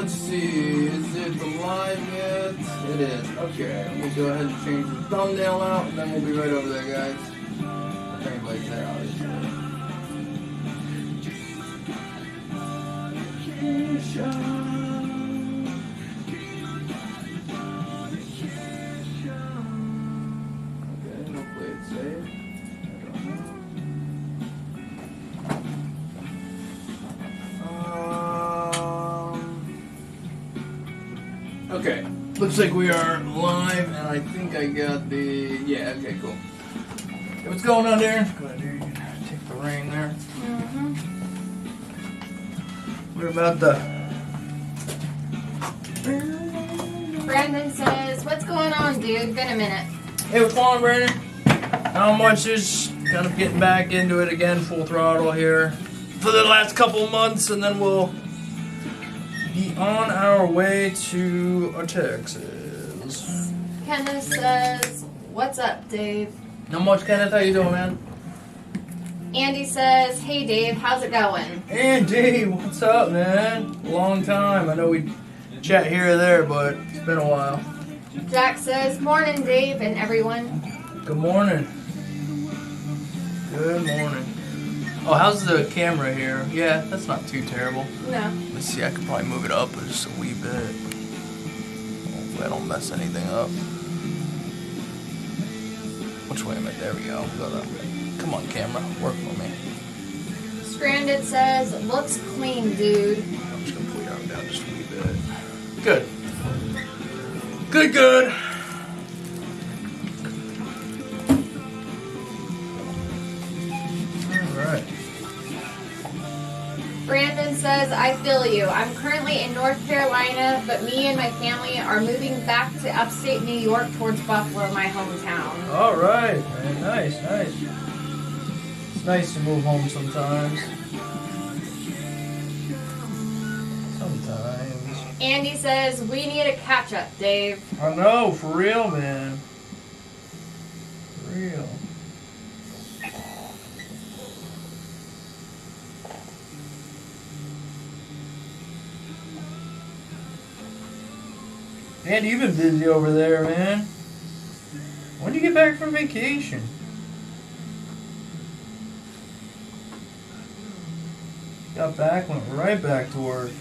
let's see. Is it live yet? It is. Okay, let me go ahead and change the thumbnail out, and then we'll be right over there, guys. If anybody's there, obviously. Okay, hopefully it's saved. Okay, looks like we are live, and I think I got the, yeah, okay, cool. Hey, what's going on there? Go ahead here, you can take the ring there. Mm-hmm. We're about to... Brandon says, what's going on, dude? Been a minute. Hey, what's going on, Brandon? Not much, just kind of getting back into it again, full throttle here for the last couple months, and then we'll be on our way to Texas. Kenneth says, what's up, Dave? Not much, Kenneth. How you doing, man? Andy says, hey, Dave, how's it going? Andy, what's up, man? Long time. I know we chat here or there, but it's been a while. Jack says, morning, Dave, and everyone. Good morning. Good morning. Oh, how's the camera here? Yeah, that's not too terrible. No. Let's see, I could probably move it up just a wee bit. Hopefully I don't mess anything up. Which way am I? There we go. Come on, camera. Work for me. Stranded says, looks clean, dude. I'm just going to pull your arm down just a wee bit. Good. Good, good. Brandon says, I feel you. I'm currently in North Carolina, but me and my family are moving back to upstate New York towards Buffalo, my hometown. All right, man. Nice, nice. It's nice to move home sometimes. Sometimes. Andy says, we need a catch-up, Dave. I know, for real, man. For real. Andy, you've been busy over there, man. When did you get back from vacation? Got back, went right back to work.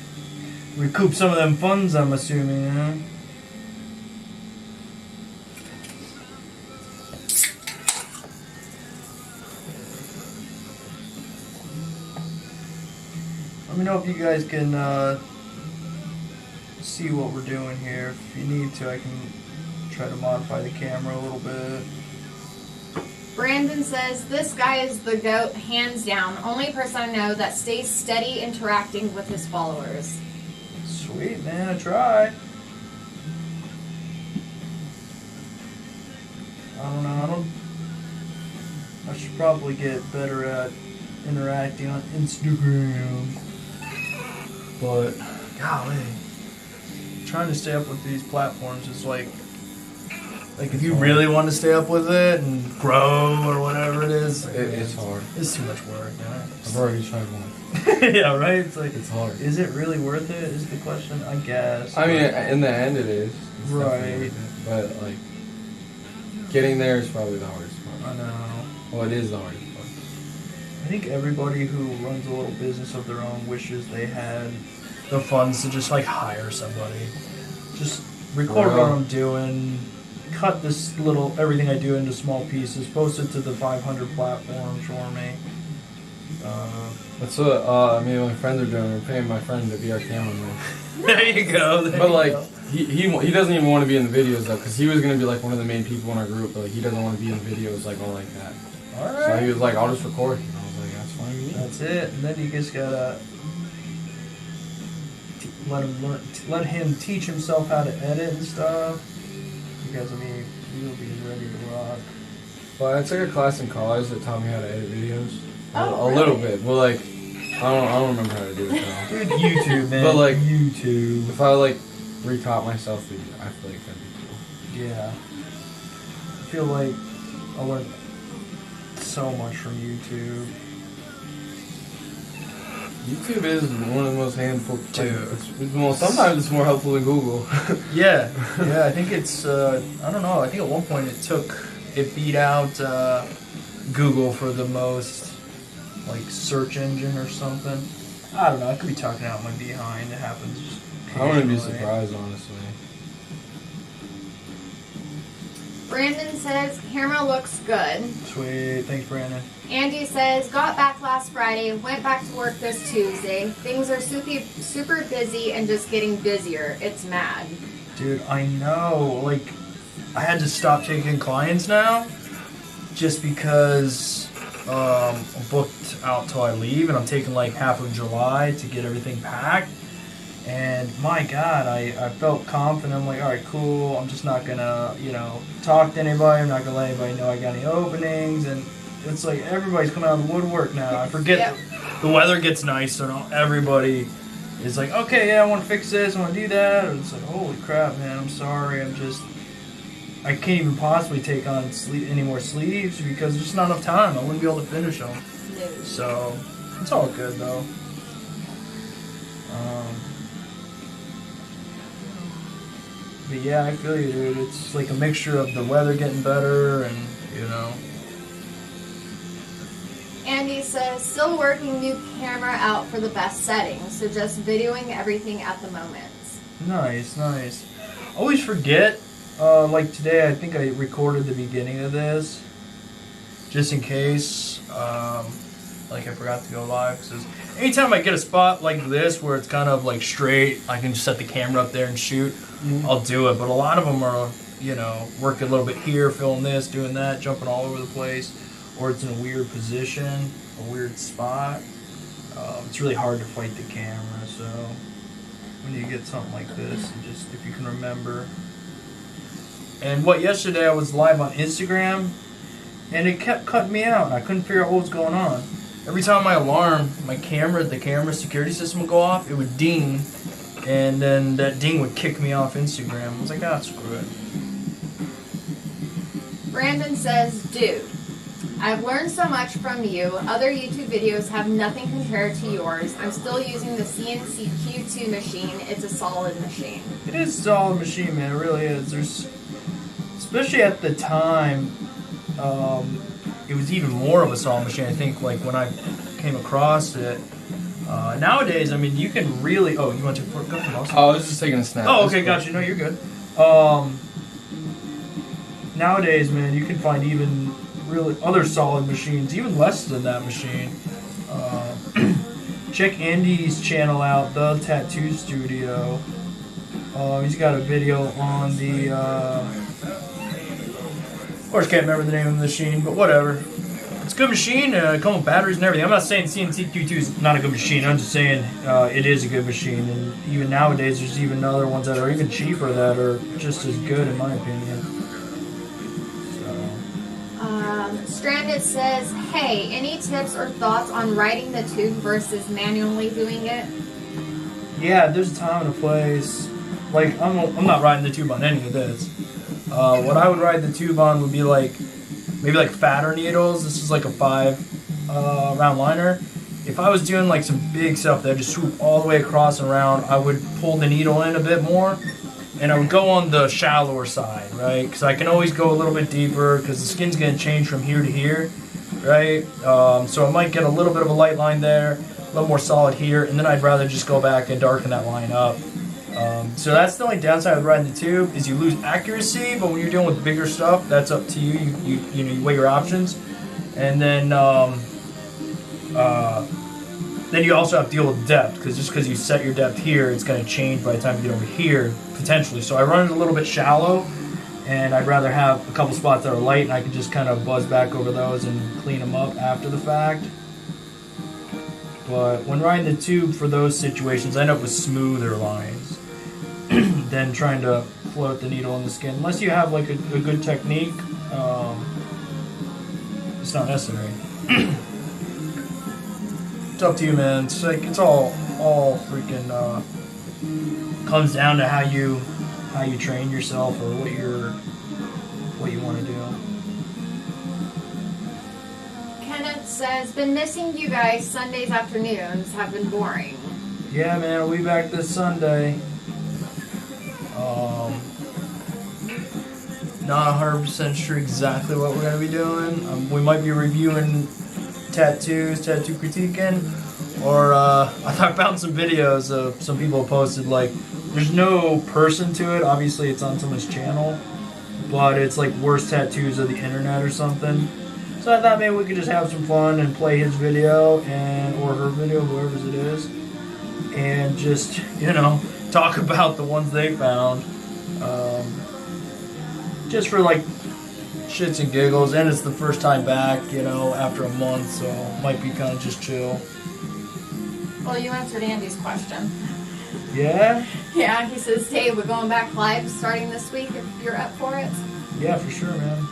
Recoup some of them funds, I'm assuming, huh? Let me know if you guys can see what we're doing here. If you need to, I can try to modify the camera a little bit. Brandon says, this guy is the GOAT, hands down. Only person I know that stays steady interacting with his followers. Sweet, man. I try. I don't know. I should probably get better at interacting on Instagram. But, golly. Trying to stay up with these platforms is like if you really want to stay up with it and grow or whatever it is, it's hard. It's too much work, man. I've already tried one. Yeah, right? It's like, it's hard. Is it really worth it is the question, I guess. I mean, in the end it is. It's right. But, like, getting there is probably the hardest part. I know. Well, it is the hardest part. I think everybody who runs a little business of their own wishes they had the funds to just, like, hire somebody. Just record what I'm doing, cut this little, everything I do into small pieces, post it to the 500 platforms for me. That's what me and my friends are doing. We're paying my friend to be our cameraman. There you go. But like, he doesn't even want to be in the videos though, because he was gonna be like one of the main people in our group, but like he doesn't want to be in videos like all like that. All right. So he was like, I'll just record. And I was like, that's fine with me. That's it. And then you just gotta let him teach himself how to edit and stuff. Because I mean, he'll be ready to rock. Well, I took a class in college that taught me how to edit videos. Oh, a little bit. Well, like, I don't remember how to do it now. Dude, YouTube, man. But like, YouTube. If I like retaught myself, I feel like that'd be cool. Yeah. I feel like I learned so much from YouTube. YouTube is one of the most handful. Dude. Well, sometimes it's more helpful than Google. Yeah, I think it's, I don't know, I think at one point it beat out Google for the most, like, search engine or something. I don't know, I could be talking out my behind, it happens. I wouldn't be occasionally. surprised, honestly. Brandon says, camera looks good. Sweet, thanks Brandon. Andy says, got back last Friday, went back to work this Tuesday. Things are super busy and just getting busier. It's mad. Dude, I know, like, I had to stop taking clients now, just because I'm booked out till I leave, and I'm taking like half of July to get everything packed. And my God, I felt confident. I'm like, all right, cool. I'm just not gonna, talk to anybody. I'm not gonna let anybody know I got any openings. And it's like everybody's coming out of the woodwork now. I forget the weather gets nice, so now everybody is like, okay, yeah, I want to fix this. I want to do that. And it's like, holy crap, man. I'm sorry. I can't even possibly take on any more sleeves because there's just not enough time. I wouldn't be able to finish them. No. So it's all good though. But yeah, I feel you, dude. It's like a mixture of the weather getting better and, Andy says, still working new camera out for the best settings, so just videoing everything at the moment. Nice. Always forget, like today, I think I recorded the beginning of this, just in case, like I forgot to go live. Because anytime I get a spot like this where it's kind of like straight, I can just set the camera up there and shoot. I'll do it. But a lot of them are, working a little bit here, filming this, doing that, jumping all over the place, or it's in a weird position, a weird spot. It's really hard to fight the camera. So when you get something like this, and just if you can remember. And yesterday I was live on Instagram, and it kept cutting me out. I couldn't figure out what was going on. Every time my alarm, the camera security system would go off, it would ding, and then that ding would kick me off Instagram. I was like, screw it. Brandon says, dude, I've learned so much from you. Other YouTube videos have nothing compared to yours. I'm still using the CNC Q2 machine. It's a solid machine. It is a solid machine, man. It really is. Especially at the time, it was even more of a solid machine. I think, like, when I came across it. Nowadays, I mean, you can really... Oh, you want to go from also? Oh, I was just taking a snap. Oh, okay, gotcha. No, you're good. Nowadays, man, you can find even really other solid machines, even less than that machine. Check Andy's channel out, The Tattoo Studio. He's got a video on the... of course, can't remember the name of the machine, but whatever. It's a good machine, come with batteries and everything. I'm not saying CNC Q2 is not a good machine. I'm just saying it is a good machine. And even nowadays, there's even other ones that are even cheaper that are just as good, in my opinion. Stranded says, hey, any tips or thoughts on riding the tube versus manually doing it? Yeah, there's a time and a place. Like, I'm not riding the tube on any of this. What I would ride the tube on would be maybe like fatter needles. This is like a 5 round liner. If I was doing like some big stuff that I just swoop all the way across and around, I would pull the needle in a bit more, and I would go on the shallower side, right? Because I can always go a little bit deeper because the skin's going to change from here to here, right? So I might get a little bit of a light line there, a little more solid here, and then I'd rather just go back and darken that line up. So that's the only downside with riding the tube is you lose accuracy, but when you're dealing with bigger stuff, that's up to you. You weigh your options, and then you also have to deal with depth because just because you set your depth here, it's going to change by the time you get over here potentially. So I run it a little bit shallow, and I'd rather have a couple spots that are light, and I can just kind of buzz back over those and clean them up after the fact. But when riding the tube for those situations, I end up with smoother lines than trying to float the needle in the skin. Unless you have like a good technique, it's not necessary. It's up to you, man. It's like it's all freaking comes down to how you train yourself or what you want to do. Kenneth says, been missing you guys. Sundays afternoons have been boring. Yeah, man, we'll be back this Sunday. Not 100% sure exactly what we're going to be doing. We might be reviewing tattoos, tattoo critiquing, or I found some videos of some people posted, like, there's no person to it. Obviously, it's on someone's channel, but it's like worst tattoos of the internet or something. So I thought maybe we could just have some fun and play his video or her video, whoever's it is, and just, you know, talk about the ones they found. Just for like shits and giggles, and it's the first time back, you know, after a month, so might be kind of just chill. Well, you answered Andy's question. Yeah? Yeah, he says, Dave, we're going back live starting this week if you're up for it. Yeah, for sure, man.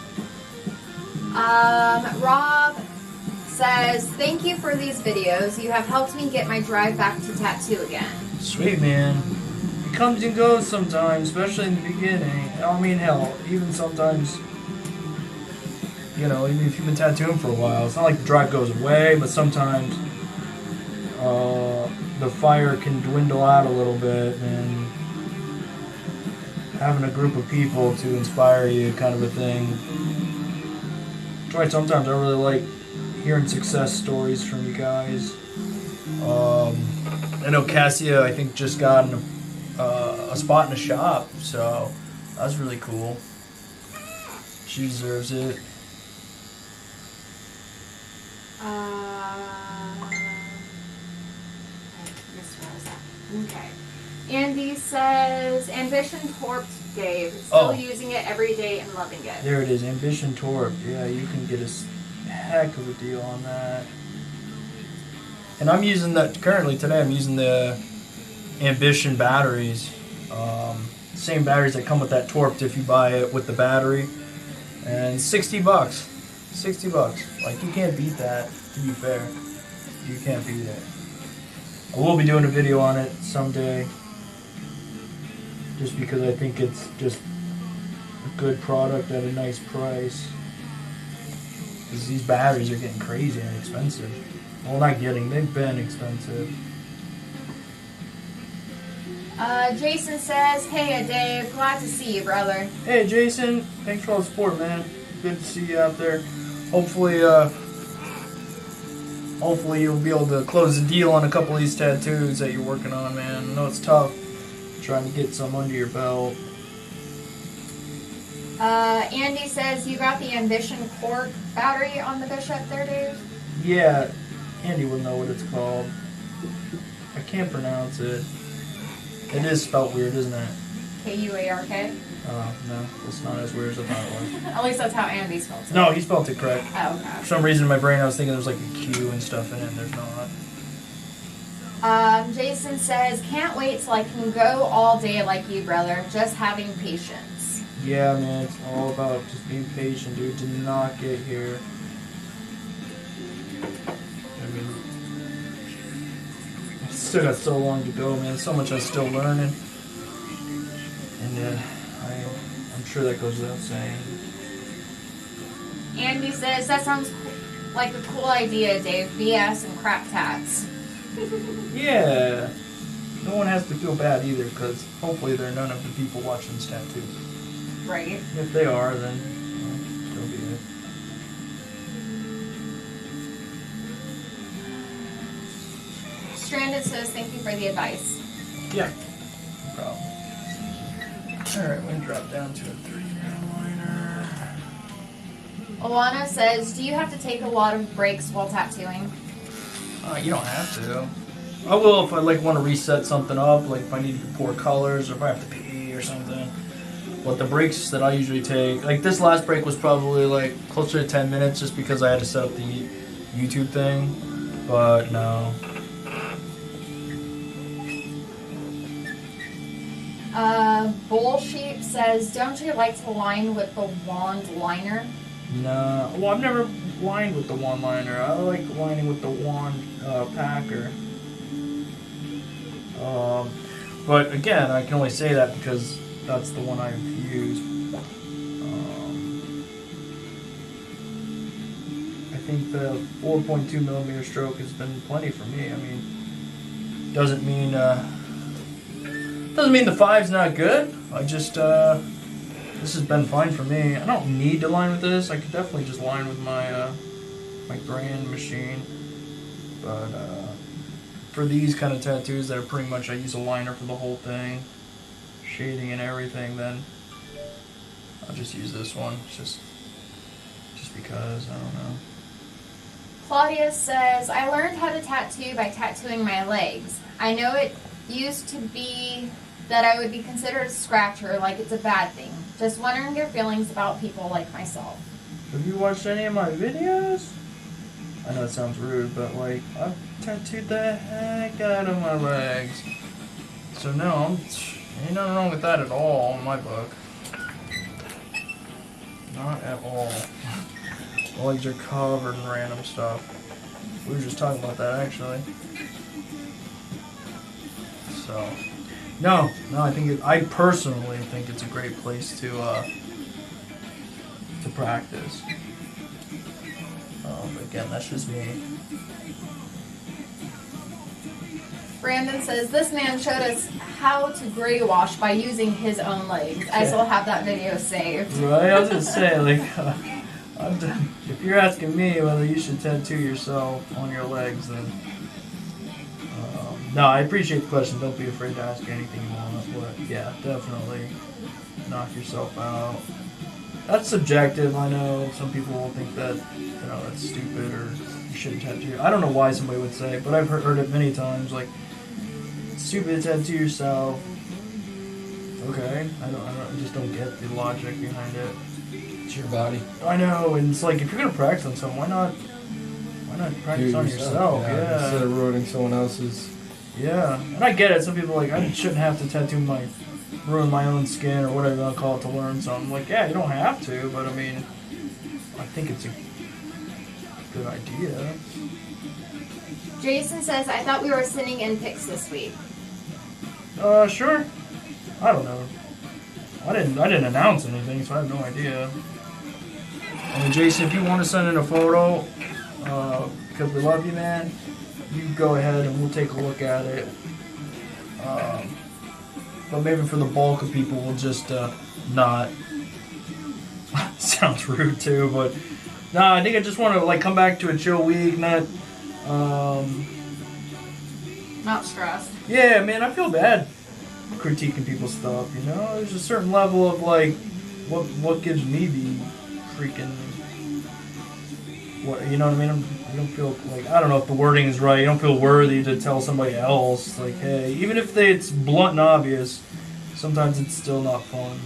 Rob says, thank you for these videos. You have helped me get my drive back to tattoo again. Sweet, man. It comes and goes sometimes, especially in the beginning. I mean, hell, even sometimes, you know, even if you've been tattooing for a while, it's not like the drive goes away, but sometimes the fire can dwindle out a little bit, and having a group of people to inspire you, kind of a thing. That's why sometimes I really like hearing success stories from you guys. I know Cassia, I think, just got a spot in a shop, so that's really cool. She deserves it. Okay. Andy says, Ambition Torped Dave. Still using it every day and loving it. There it is, Ambition Torp. Yeah, you can get a heck of a deal on that. And I'm using that currently today. I'm using the Ambition batteries. Same batteries that come with that Torped if you buy it with the battery. And $60. $60. Like, you can't beat that, to be fair. You can't beat it. I will be doing a video on it someday. Just because I think it's just a good product at a nice price. Because these batteries are getting crazy and expensive. Well, not getting, they've been expensive. Jason says, hey Dave, glad to see you, brother. Hey Jason, thanks for all the support, man. Good to see you out there. Hopefully you'll be able to close a deal on a couple of these tattoos that you're working on, man. I know it's tough trying to get some under your belt. Andy says, you got the Ambition cork battery on the Bishop there, Dave? Yeah, Andy will know what it's called. I can't pronounce it. It is spelled weird, isn't it? K-U-A-R-K? Oh, no, it's not as weird as I thought it was. At least that's how Andy spelled it. No, he spelled it correct. Oh, okay. For some reason in my brain I was thinking there was like a Q and stuff in it, and there's not. Jason says, can't wait till I can go all day like you, brother. Just having patience. Yeah, man, it's all about just being patient, dude. Do not get here. I mean, I still got so long to go, man. So much I'm still learning. And I'm sure that goes without saying. Andy says, that sounds like a cool idea, Dave. BS and crap tats. Yeah. No one has to feel bad either, because hopefully they're none of the people watching this tattoo. Right. If they are, then so be it. Stranded says, thank you for the advice. Yeah. No problem. Alright, we're going to drop down to a 3-pound liner. Alana says, do you have to take a lot of breaks while tattooing? You don't have to. I will if I want to reset something up, like if I need to pour colors or if I have to pee or something. But the breaks that I usually take, like this last break was probably closer to 10 minutes just because I had to set up the YouTube thing. But no. Bull Sheep says, don't you like to line with the wand liner? No. Well, I've never lined with the wand liner. I like lining with the wand packer. But again, I can only say that because that's the one I've used. I think the 4.2 millimeter stroke has been plenty for me. I mean, doesn't mean the 5's not good. I just this has been fine for me. I don't need to line with this. I could definitely just line with my my brand machine, but for these kind of tattoos that are pretty much I use a liner for the whole thing, shading and everything, then I'll just use this one. It's just because, I don't know. Claudia says, I learned how to tattoo by tattooing my legs. I know it used to be that I would be considered a scratcher, like it's a bad thing. Just wondering your feelings about people like myself. Have you watched any of my videos? I know it sounds rude, but like, I've tattooed the heck out of my legs. So no, ain't nothing wrong with that at all in my book. Not at all. My legs are covered in random stuff. We were just talking about that actually. So, no, I personally think it's a great place to practice. But again, that's just me. Brandon says, this man showed us how to gray wash by using his own legs. I still have that video saved. Right, I was gonna say, like, if you're asking me whether you should tattoo yourself on your legs, then no, I appreciate the question. Don't be afraid to ask anything you want. But yeah, definitely knock yourself out. That's subjective. I know some people will think that that's stupid or you shouldn't tattoo. I don't know why somebody would say, but I've heard it many times. Like, it's stupid to tattoo yourself. Okay, I just don't get the logic behind it. It's your body. I know, and it's like if you're gonna practice on something, why not practice on yourself? Yeah. Instead of ruining someone else's. Yeah, and I get it. Some people are like, I shouldn't have to ruin my own skin or whatever you want to call it to learn something. Like, yeah, you don't have to, but I mean, I think it's a good idea. Jason says, I thought we were sending in pics this week. Sure. I don't know. I didn't announce anything, so I have no idea. I mean, Jason, if you want to send in a photo, because we love you, man, you go ahead and we'll take a look at it. But maybe for the bulk of people, we'll just not. Sounds rude too, but no, I think I just want to like come back to a chill week, not stressed. Yeah, man, I feel bad critiquing people's stuff. There's a certain level of like what gives me the freaking what you know what I mean. You don't feel like, I don't know if the wording is right. You don't feel worthy to tell somebody else like, hey, even if it's blunt and obvious, sometimes it's still not fun.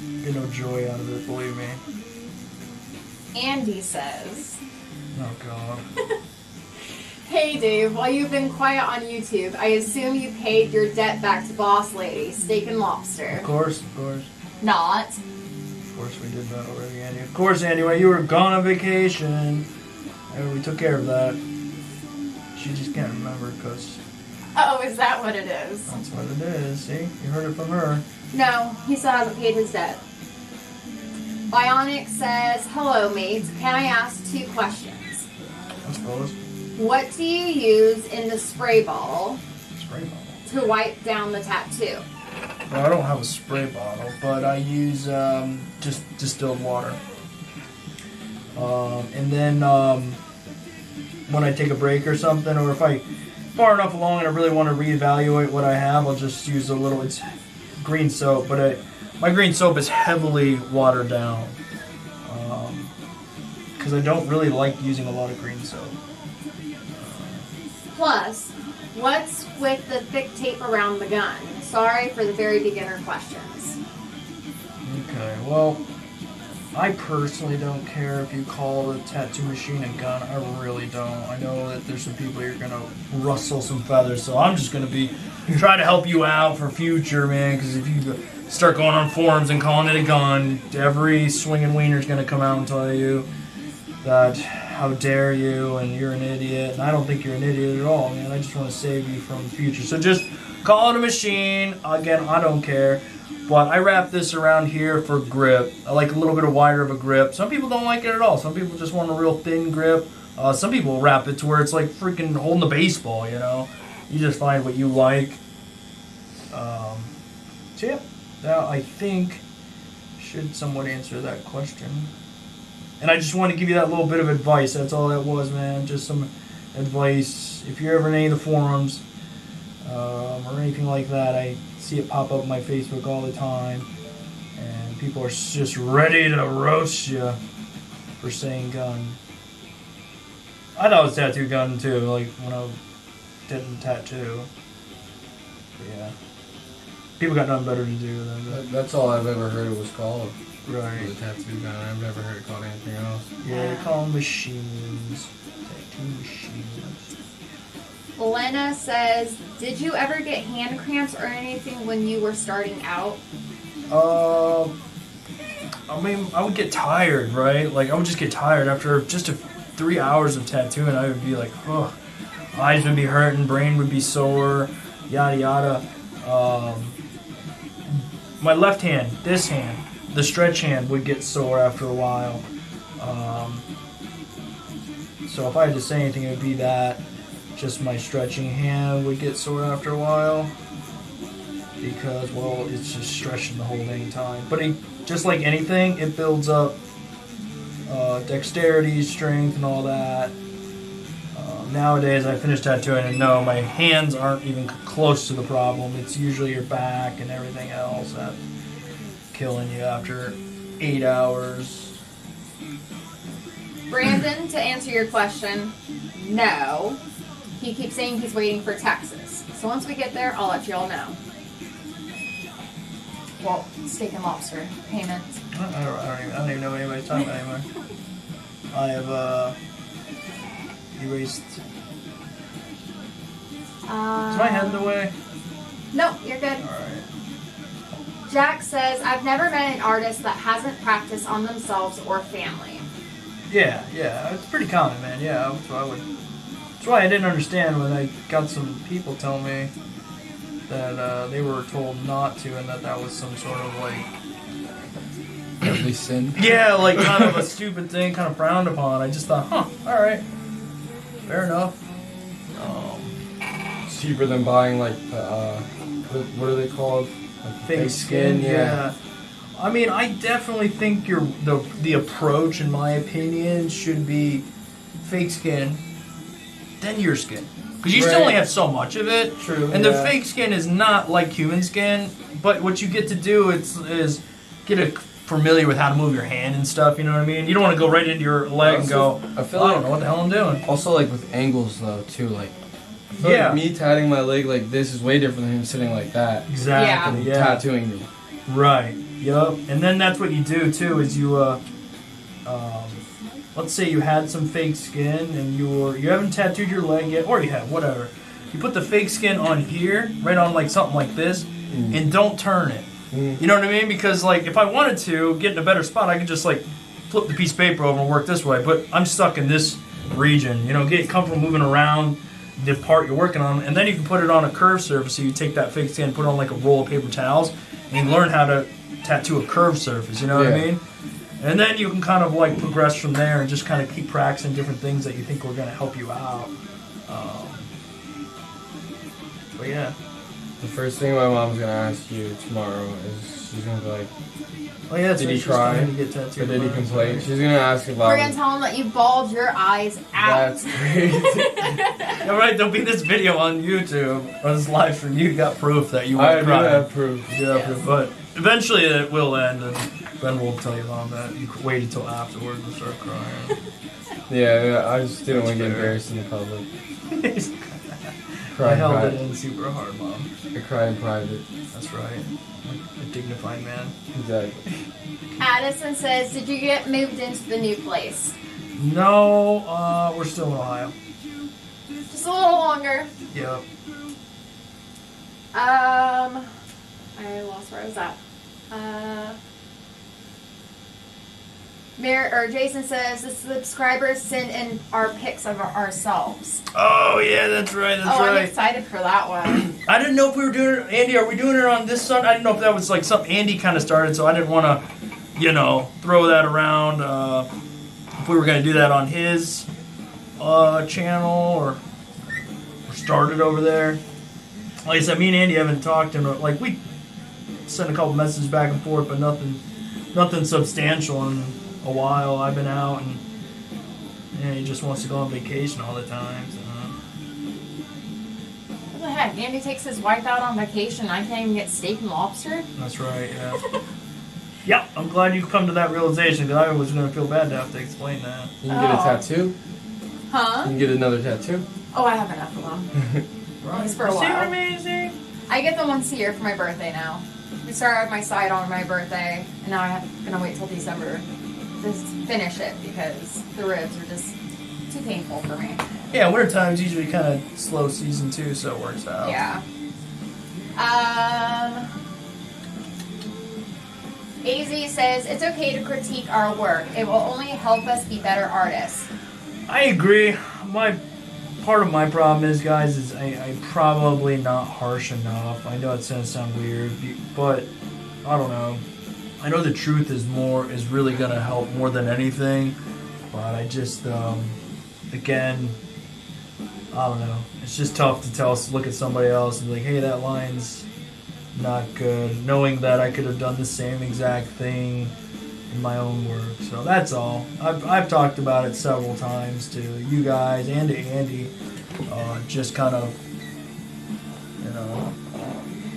You get no joy out of it, believe me. Andy says, oh God. Hey Dave, while you've been quiet on YouTube, I assume you paid your debt back to Boss Lady, Steak and Lobster. Of course. Not. Of course we did that already, Andy. Of course, Andy, while you were gone on vacation, and we took care of that. She just can't remember because... Oh, is that what it is? That's what it is, see? You heard it from her. No, he still hasn't paid his debt. Bionic says, hello mates, can I ask 2 questions? I suppose. What do you use in the spray bottle Spray bottle? to wipe down the tattoo? Well, I don't have a spray bottle, but I use just distilled water. And then when I take a break or something, or if I far enough along and I really want to reevaluate what I have, I'll just use a little, it's green soap, but my green soap is heavily watered down because I don't really like using a lot of green soap. Plus, what's with the thick tape around the gun? Sorry for the very beginner questions. Okay, well, I personally don't care if you call the tattoo machine a gun. I really don't. I know that there's some people you're going to rustle some feathers, so I'm just going to be try to help you out for future, man, because if you start going on forums and calling it a gun, every swinging wiener's going to come out and tell you that how dare you and you're an idiot, and I don't think you're an idiot at all, man. I just want to save you from the future. So just call it a machine. Again, I don't care. But I wrap this around here for grip. I like a little bit of wider of a grip. Some people don't like it at all. Some people just want a real thin grip. Some people wrap it to where it's like freaking holding a baseball, you know. You just find what you like. So yeah, now I think, should someone answer that question? And I just want to give you that little bit of advice. That's all that was, man. Just some advice. If you're ever in any of the forums or anything like that, I see it pop up on my Facebook all the time. And people are just ready to roast you for saying gun. I thought it was tattoo gun too, like when I didn't tattoo. But yeah. People got nothing better to do than that. That's all I've ever heard it was called. Right. The tattoo gun. I've never heard it called anything else. Yeah, they call them machines. Tattoo machines. Lena says, did you ever get hand cramps or anything when you were starting out? I mean, I would get tired, right? Like, I would just get tired after just 3 hours of tattooing. I would be like, ugh. Eyes would be hurting, brain would be sore, yada yada. My left hand, this hand, the stretch hand would get sore after a while. So if I had to say anything, it would be that. Just my stretching hand would get sore after a while. Because, well, it's just stretching the whole dang time. But just like anything, it builds up dexterity, strength, and all that. Nowadays, I finish tattooing and no, my hands aren't even close to the problem. It's usually your back and everything else that's killing you after 8 hours. Brandon, to answer your question, no. He keeps saying he's waiting for Texas. So once we get there, I'll let you all know. Well, steak and lobster payment. I don't even know what anybody's talking about anymore. I have erased. Is my head in the way? No, you're good. Alright. Jack says, I've never met an artist that hasn't practiced on themselves or family. Yeah, it's pretty common, man. Yeah, that's why I didn't understand when I got some people tell me that they were told not to, and that was some sort of like Deadly sin. yeah, like kind of a stupid thing, kind of frowned upon. I just thought, all right, fair enough. It's cheaper than buying like what are they called? Like Fake skin, yeah. I mean, I definitely think the approach, in my opinion, should be fake skin, then your skin. Because you still only have so much of it. True. And the fake skin is not like human skin, but what you get to do is get familiar with how to move your hand and stuff, you know what I mean? You don't want to go right into your leg and go, I don't know what the hell I'm doing. Also, like with angles though, too, like, I feel like me tatting my leg like this is way different than him sitting like that. Exactly, and tattooing me. Right, yup. And then that's what you do, too, is you, let's say you had some fake skin and you haven't tattooed your leg yet, or you have, whatever. You put the fake skin on here, right on like something like this, and don't turn it. You know what I mean? Because like if I wanted to get in a better spot, I could just like flip the piece of paper over and work this way. But I'm stuck in this region. You know, get comfortable moving around the part you're working on, and then you can put it on a curved surface. So you take that fake skin, put it on like a roll of paper towels, and you learn how to tattoo a curved surface. You know what I mean? And then you can kind of like progress from there and just kind of keep practicing different things that you think are going to help you out. But yeah. The first thing my mom's gonna ask you tomorrow is she's gonna be like, "Oh yeah, did he cry? Or did he complain?" She's gonna ask about. We're gonna tell him that you bawled your eyes out. That's crazy. All right, there'll be this video on YouTube on this live stream. You got proof that you were crying. I do have proof. You do have proof, but eventually it will end, and then we'll tell your mom that you waited until afterwards and start crying. Yeah, I just didn't want to get embarrassed in the public. I held it in super hard, Mom. I cry in private. That's right. A dignified man. Exactly. Addison says, did you get moved into the new place? No, we're still in Ohio. Just a little longer. Yep. I lost where I was at. Jason says the subscribers send in our pics of ourselves. Oh yeah, that's right. That's I'm right. excited for that one. I didn't know if we were doing it. Andy, are we doing it on this Sunday? I didn't know if that was like something Andy kind of started, so I didn't want to, throw that around. If we were going to do that on his channel or start it over there. Like I said, me and Andy haven't talked, and like we sent a couple messages back and forth, but nothing substantial in a while. I've been out, and he just wants to go on vacation all the time. So. What the heck? Andy takes his wife out on vacation. I can't even get steak and lobster. That's right. Yeah. Yep. I'm glad you come to that realization because I was going to feel bad to have to explain that. You can get a tattoo. Huh? You can get another tattoo. Oh, I have enough of them. Right. For a while. Amazing. I get them once a year for my birthday now. We started with my side on my birthday, and now I'm gonna wait till December to finish it because the ribs are just too painful for me. Yeah, winter time's usually kind of slow season too, so it works out. Yeah. AZ says it's okay to critique our work. It will only help us be better artists. I agree. Part of my problem is, guys, is I'm probably not harsh enough. I know it's gonna sound weird, but I don't know. I know the truth is really gonna help more than anything, but I just again, I don't know. It's just tough to look at somebody else and be like, hey, that line's not good, knowing that I could have done the same exact thing in my own work. So that's all. I've talked about it several times to you guys and to Andy, just kind of,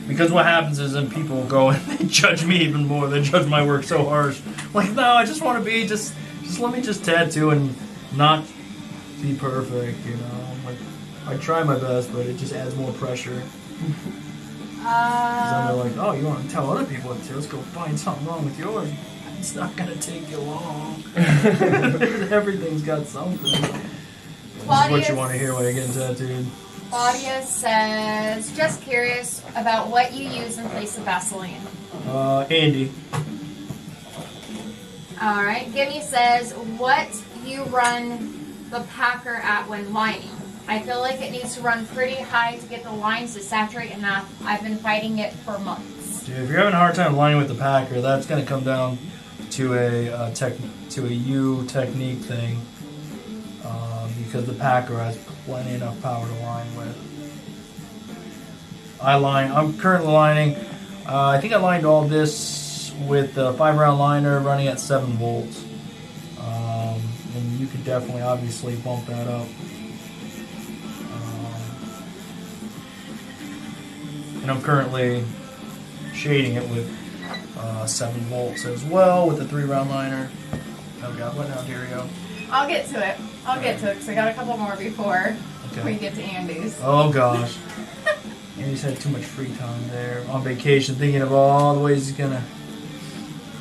because what happens is then people go and they judge me even more. They judge my work so harsh. Like, no, I just want to be just let me just tattoo and not be perfect. Like I try my best, but it just adds more pressure. Because then they're like, oh, you want to tell other people what to do? Let's go find something wrong with yours. It's not going to take you long. Everything's got something. This is what you want to hear when you're getting tattooed. Claudia says, just curious about what you use in place of Vaseline. Andy. Alright, Gimme says, what you run the packer at when lining? I feel like it needs to run pretty high to get the lines to saturate enough. I've been fighting it for months. Dude, if you're having a hard time lining with the packer, that's going to come down to a U technique thing, because the packer has plenty enough power to line with. I'm currently lining. I think I lined all this with a 5-round liner running at 7 volts, and you could definitely, obviously, bump that up. And I'm currently shading it with 7 volts as well with the 3-round liner. Oh god, what now, Dario? I'll get to it because I got a couple more before we get to Andy's. Oh gosh. Andy's had too much free time there on vacation, thinking of all the ways he's gonna.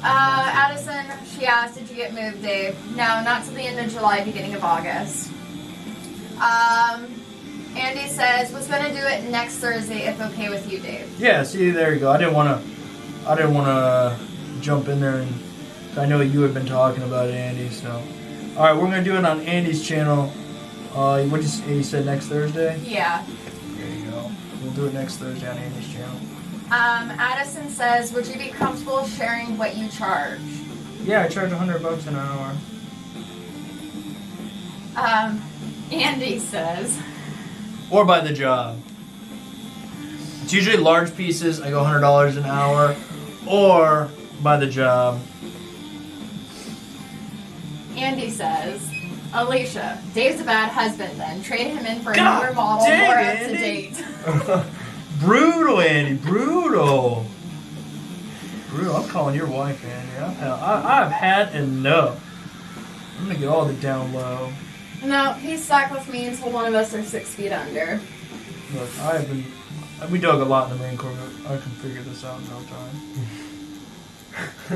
Addison, she asked, did you get moved, Dave? No, not till the end of July, beginning of August. Andy says, was gonna do it next Thursday if okay with you, Dave. Yeah, see, there you go. I didn't wanna jump in there, and I know you had been talking about it, Andy. So, all right, we're gonna do it on Andy's channel. What you said next Thursday? Yeah. There you go. We'll do it next Thursday on Andy's channel. Addison says, would you be comfortable sharing what you charge? Yeah, I charge $100 an hour. Andy says, or by the job. It's usually large pieces. I go $100 an hour, or by the job. Andy says, Alicia, Dave's a bad husband then. Trade him in for a newer model, more up to date. Brutal, Andy. Brutal. I'm calling your wife, Andy. I've had enough. I'm going to get all the down low. No, he's stuck with me until one of us are 6 feet under. Look, we dug a lot in the Marine Corps, but I can figure this out in no time.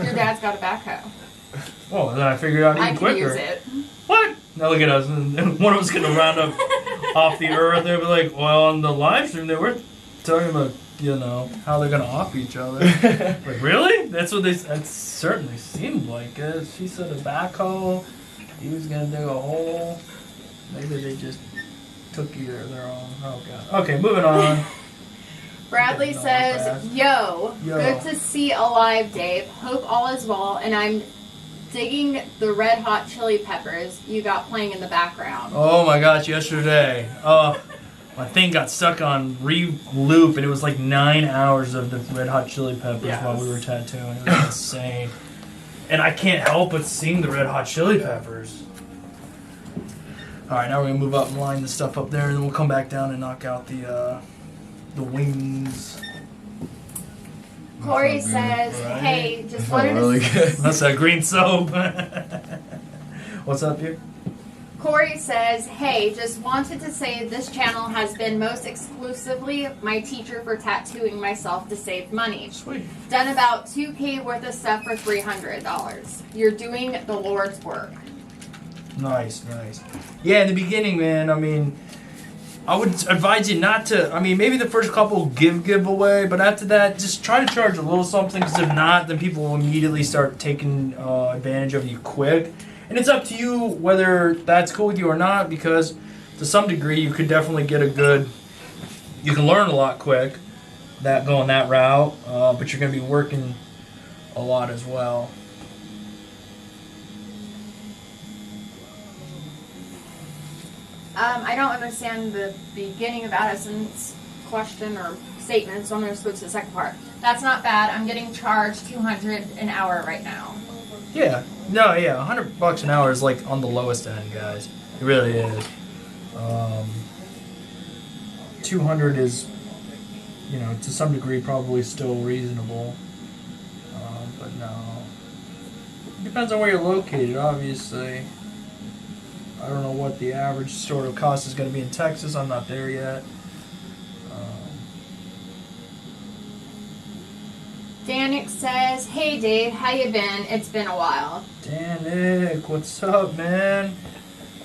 Your dad's got a backhoe. Well, then I figured out even quicker. I can use it. What? Now look at us. And one of us going to round up off the earth. They'll be like, well, on the live stream, they were talking about you know, how they're gonna off each other. Like, really? That's what that certainly seemed like it. She said a backhoe. He was gonna dig a hole. Maybe they just took either of their own. Oh god. Okay, moving on. Bradley says, Yo, good to see alive, Dave. Hope all is well, and I'm digging the Red Hot Chili Peppers you got playing in the background. Oh my gosh, yesterday. My thing got stuck on loop, and it was like 9 hours of the Red Hot Chili Peppers while we were tattooing. It was insane. And I can't help but sing the Red Hot Chili Peppers. Alright, now we're going to move up and line the stuff up there, and then we'll come back down and knock out the wings. Corey says, Hey, just wanted to... Really good. That's that green soap. What's up here? Corey says, Hey, just wanted to say this channel has been most exclusively my teacher for tattooing myself to save money. Sweet. Done about $2,000 worth of stuff for $300. You're doing the Lord's work. Nice. Yeah, in the beginning, man, I mean, I would advise you not to, I mean, maybe the first couple give away, but after that, just try to charge a little something, because if not, then people will immediately start taking advantage of you quick. And it's up to you whether that's cool with you or not, because to some degree, you could definitely get you can learn a lot quick going that route, but you're going to be working a lot as well. I don't understand the beginning of Addison's question or statement, so I'm going to switch to the second part. That's not bad. I'm getting charged $200 an hour right now. Yeah. No, yeah. $100 an hour is like on the lowest end, guys. It really is. 200 is, you know, to some degree probably still reasonable. But no. It depends on where you're located, obviously. I don't know what the average sort of cost is going to be in Texas. I'm not there yet. Danik says, Hey Dave, how you been? It's been a while. Danik, what's up, man?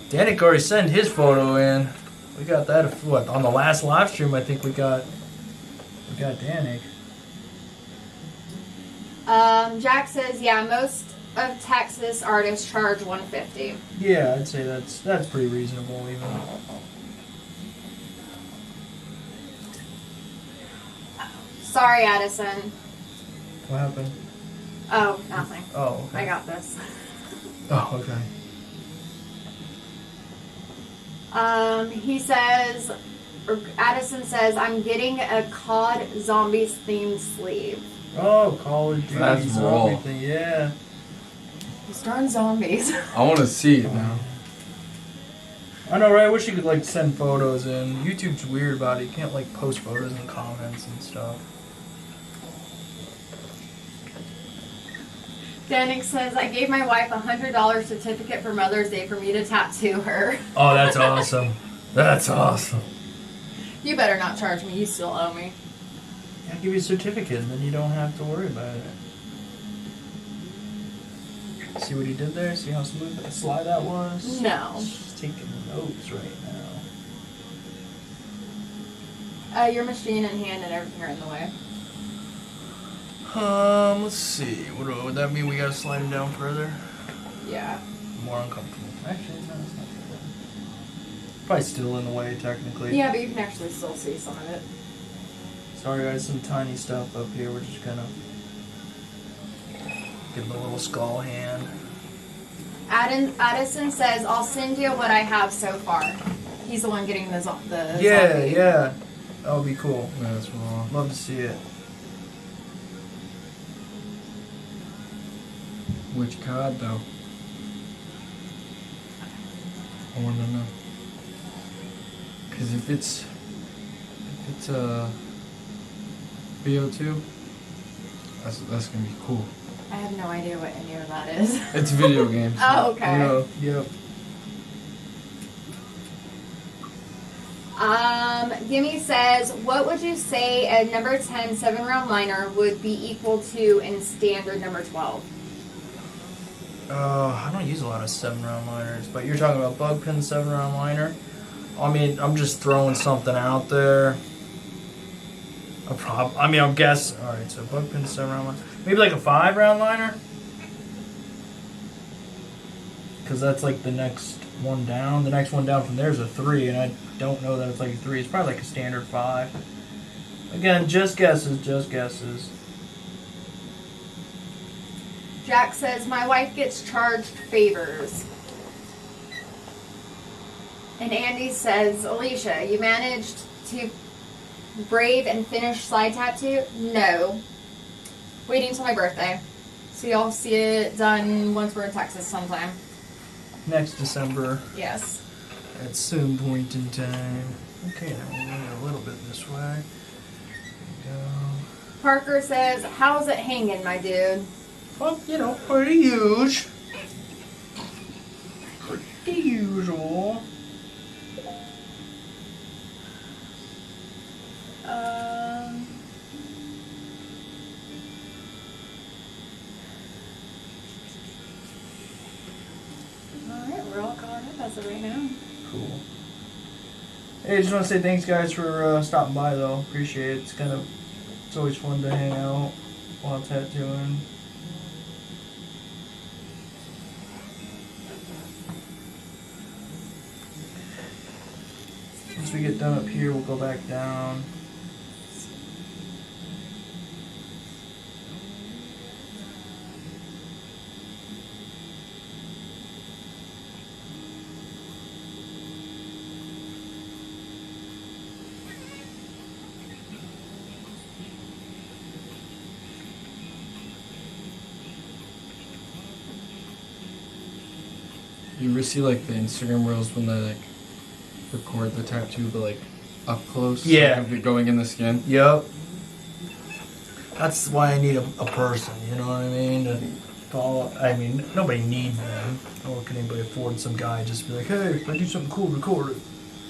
Danik already sent his photo in. We got that, on the last live stream, I think we got Danik. Jack says, yeah, most of Texas artists charge $150. Yeah, I'd say that's pretty reasonable even. Sorry, Addison. What happened? Oh, nothing. Oh, okay. I got this. Oh, okay. He says, or Addison says, I'm getting a COD Zombies themed sleeve. Oh, Call of Duty. That's zombie raw. thing, yeah. These darn zombies. I want to see it now. I know, right? I wish you could, like, send photos in. YouTube's weird about it. You can't, like, post photos in comments and stuff. Danik says, I gave my wife a $100 certificate for Mother's Day for me to tattoo her. Oh, that's awesome. That's awesome. You better not charge me. You still owe me. I'll give you a certificate, and then you don't have to worry about it. See what he did there? See how smooth that slide that was? No. She's taking notes right now. Your machine and hand and everything are in the way. Let's see. What would that mean? We gotta slide him down further? Yeah. More uncomfortable. Actually, no, it's not too bad. Probably still in the way, technically. Yeah, but you can actually still see some of it. Sorry, guys, some tiny stuff up here. We're just gonna give him a little skull hand. Addison says, I'll send you what I have so far. He's the one getting the Yeah, zombie. yeah. That would be cool. Yeah, that's raw. Love to see it. Which card though? I want to know. Because if it's VO2, that's gonna be cool. I have no idea what any of that is. It's video games. Oh, okay. You know, Yep. Gimme says, what would you say a number 10 7-round liner would be equal to in standard number 12? I don't use a lot of 7-round liners, but you're talking about bug pin 7-round liner. I mean, I'm just throwing something out there. I mean, I'll guess. All right, so bug pin 7 round liner. Maybe like a 5 round liner. Because that's like the next one down. The next one down from there is a 3, and I don't know that it's like a 3. It's probably like a standard 5. Again, just guesses, just guesses. Jack says, my wife gets charged favors. And Andy says, Alicia, you managed to brave and finish slide tattoo? No. Waiting until my birthday. So you'll see it done once we're in Texas sometime. Next December. Yes. At some point in time. Okay, now we're going a little bit this way. There we go. Parker says, how's it hanging, my dude? Well, you know, pretty huge. Pretty usual. Alright, we're all caught up as of right now. Cool. Hey, just want to say thanks, guys, for stopping by, though. Appreciate it. It's always fun to hang out while tattooing. Once we get done up here, we'll go back down. You ever see like the Instagram reels when they like record the tattoo, but like up close? Yeah. Like, if you're going in the skin. Yep. That's why I need a person, you know what I mean? To follow. I mean, nobody needs them. Nor can anybody afford some guy just be like, hey, if I do something cool, record it.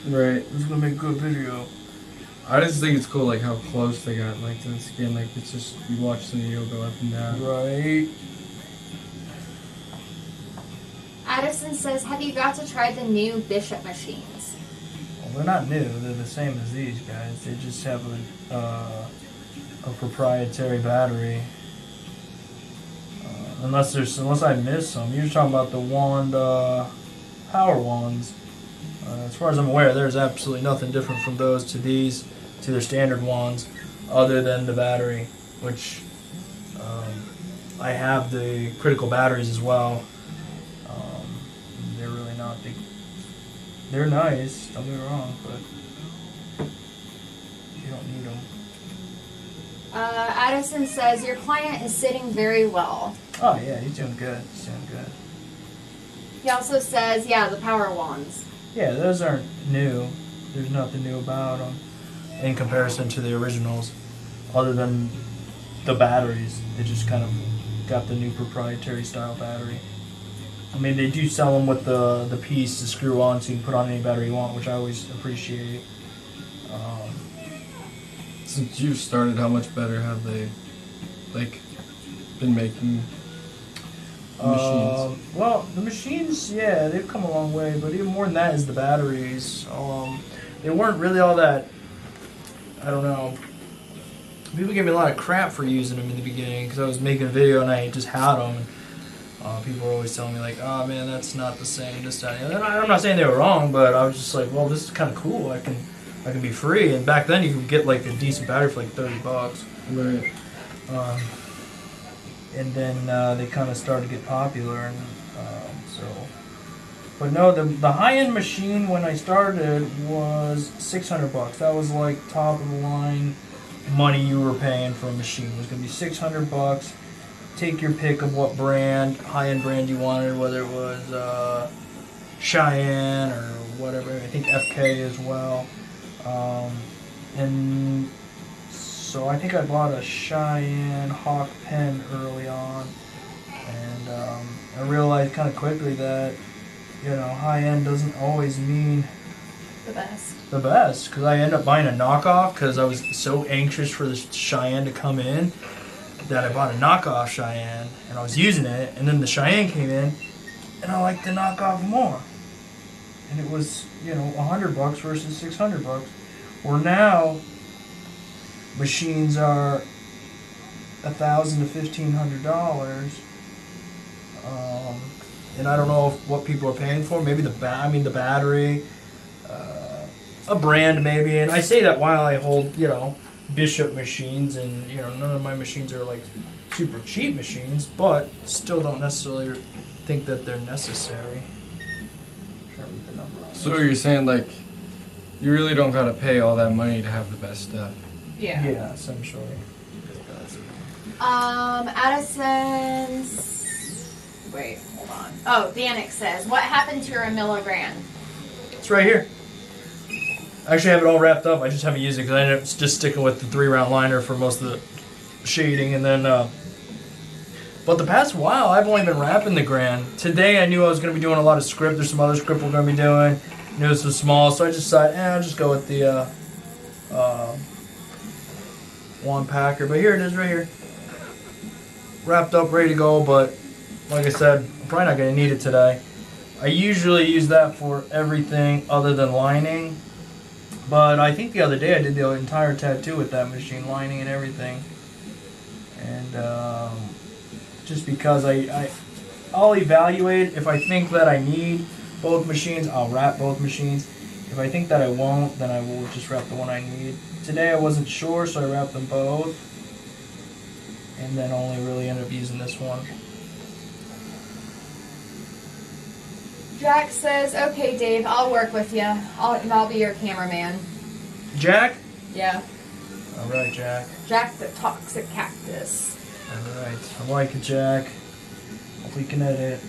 Right. This is gonna make a good video. I just think it's cool like how close they got like to the skin. Like it's just you watch the video go up and down. Right. Addison says, have you got to try the new Bishop machines? Well, they're not new. They're the same as these guys. They just have a proprietary battery. Unless I missed some. You're talking about the wand, power wands. As far as I'm aware, there's absolutely nothing different from those to these, to their standard wands, other than the battery, which I have the critical batteries as well. They're really not big. They're nice, don't get me wrong, but you don't need them. Addison says, your client is sitting very well. Oh yeah, he's doing good. He's doing good. He also says, yeah, the power wands. Yeah, those aren't new. There's nothing new about them in comparison to the originals, other than the batteries. They just kind of got the new proprietary style battery. I mean, they do sell them with the piece to screw on, so you can put on any battery you want, which I always appreciate. Since you started, how much better have they like been making machines? Well, the machines, yeah, they've come a long way, but even more than that is the batteries. They weren't really all that, I don't know. People gave me a lot of crap for using them in the beginning because I was making a video and I just had them. And, people were always telling me like, oh man, that's not the same, this, that, and I'm not saying they were wrong, but I was just like, well, this is kind of cool. I can be free. And back then you could get like a decent battery for like $30. Right. And then they kind of started to get popular, and so. But no, the high-end machine when I started was $600. That was like top of the line money you were paying for a machine. It was gonna be $600. Take your pick of what brand, high-end brand you wanted, whether it was Cheyenne or whatever. I think FK as well. And so I think I bought a Cheyenne Hawk pen early on, and I realized kind of quickly that, you know, high-end doesn't always mean The best. the best, because I ended up buying a knockoff because I was so anxious for the Cheyenne to come in that I bought a knockoff Cheyenne, and I was using it, and then the Cheyenne came in, and I liked the knockoff more. And it was, you know, $100 versus $600. Where now, machines are $1,000 to $1,500. And I don't know what people are paying for. Maybe the battery, a brand maybe. And I say that while I hold, Bishop machines, and none of my machines are like super cheap machines, but still don't necessarily think that they're necessary. So you're saying like you really don't gotta pay all that money to have the best stuff? Yeah. Yeah, essentially. Addison's. Wait, hold on. Oh, Danik says, what happened to your milligram? It's right here. I actually have it all wrapped up. I just haven't used it because I ended up just sticking with the 3-round liner for most of the shading, and then. But the past while, I've only been wrapping the Grand. Today, I knew I was going to be doing a lot of script. There's some other script we're going to be doing. I knew this was small, so I just decided, I'll just go with the wand packer. But here it is, right here, wrapped up, ready to go. But like I said, I'm probably not going to need it today. I usually use that for everything other than lining. But I think the other day I did the entire tattoo with that machine, lining and everything. And just because I'll evaluate. If I think that I need both machines, I'll wrap both machines. If I think that I won't, then I will just wrap the one I need. Today I wasn't sure, so I wrapped them both. And then only really ended up using this one. Jack says, okay, Dave, I'll work with you. I'll be your cameraman. Jack? Yeah. All right, Jack. Jack the toxic cactus. All right. I like it, Jack. Hope we can edit.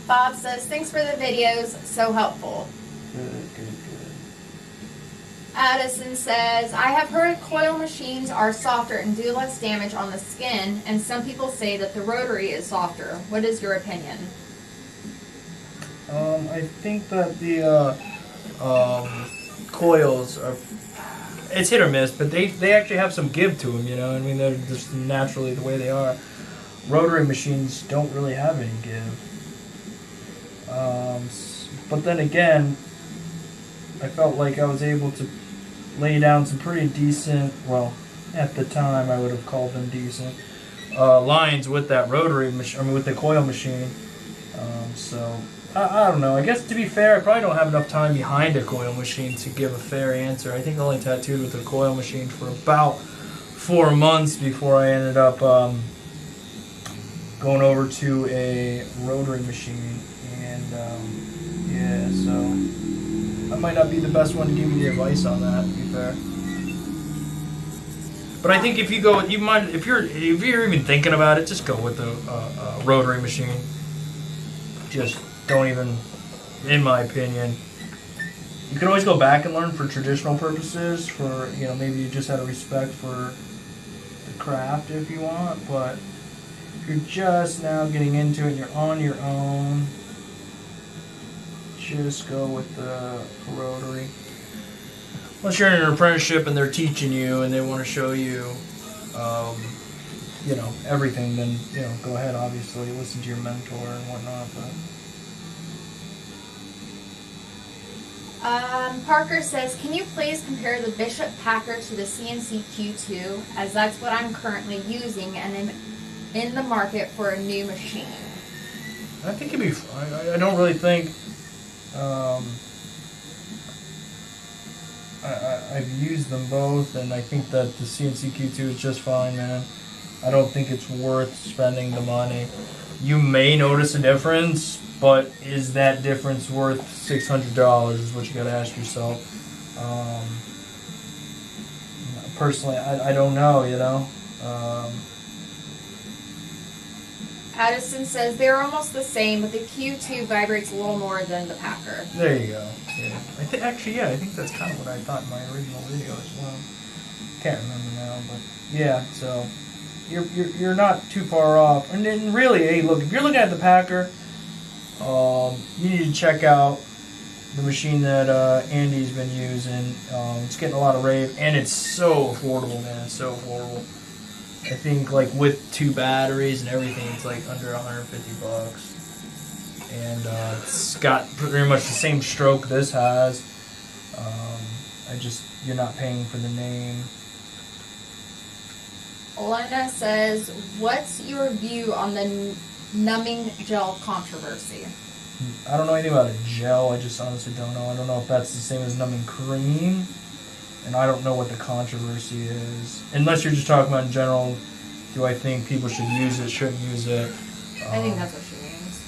Bob says, thanks for the videos. So helpful. Good. Addison says, I have heard coil machines are softer and do less damage on the skin, and some people say that the rotary is softer. What is your opinion? I think that the coils are, it's hit or miss, but they actually have some give to them, I mean, they're just naturally the way they are. Rotary machines don't really have any give. But then again, I felt like I was able to lay down some pretty decent, well, at the time I would have called them decent, lines with that rotary machine, with the coil machine. So I don't know. I guess to be fair, I probably don't have enough time behind a coil machine to give a fair answer. I think I only tattooed with a coil machine for about 4 months before I ended up going over to a rotary machine. And yeah, so I might not be the best one to give you the advice on that, to be fair. But I think if you go, if you're even thinking about it, just go with the rotary machine. Just don't even, in my opinion. You can always go back and learn for traditional purposes, for, maybe you just had a respect for the craft if you want, but if you're just now getting into it and you're on your own, just go with the rotary. Unless you're in an apprenticeship and they're teaching you and they want to show you, everything, then, go ahead, obviously, listen to your mentor and whatnot, but... Parker says, can you please compare the Bishop Packer to the CNC Q2, as that's what I'm currently using and am in the market for a new machine? I think it'd be fine. I don't really think... I've used them both, and I think that the CNC Q2 is just fine, man. I don't think it's worth spending the money. You may notice a difference, but is that difference worth $600 is what you gotta ask yourself. Personally, I don't know, Addison says, they're almost the same, but the Q2 vibrates a little more than the Packer. There you go. Yeah. I think that's kind of what I thought in my original video as well. Can't remember now, but yeah, so you're not too far off. And then really, hey, look, if you're looking at the Packer, you need to check out the machine that Andy's been using. It's getting a lot of rave, and it's so affordable, man. It's so affordable. I think like with 2 batteries and everything, it's like under $150. And it's got pretty much the same stroke this has. I You're not paying for the name. Elena says, what's your view on the numbing gel controversy? I don't know anything about a gel. I just honestly don't know. I don't know if that's the same as numbing cream. And I don't know what the controversy is. Unless you're just talking about in general, do I think people should use it, shouldn't use it? I think that's what she means.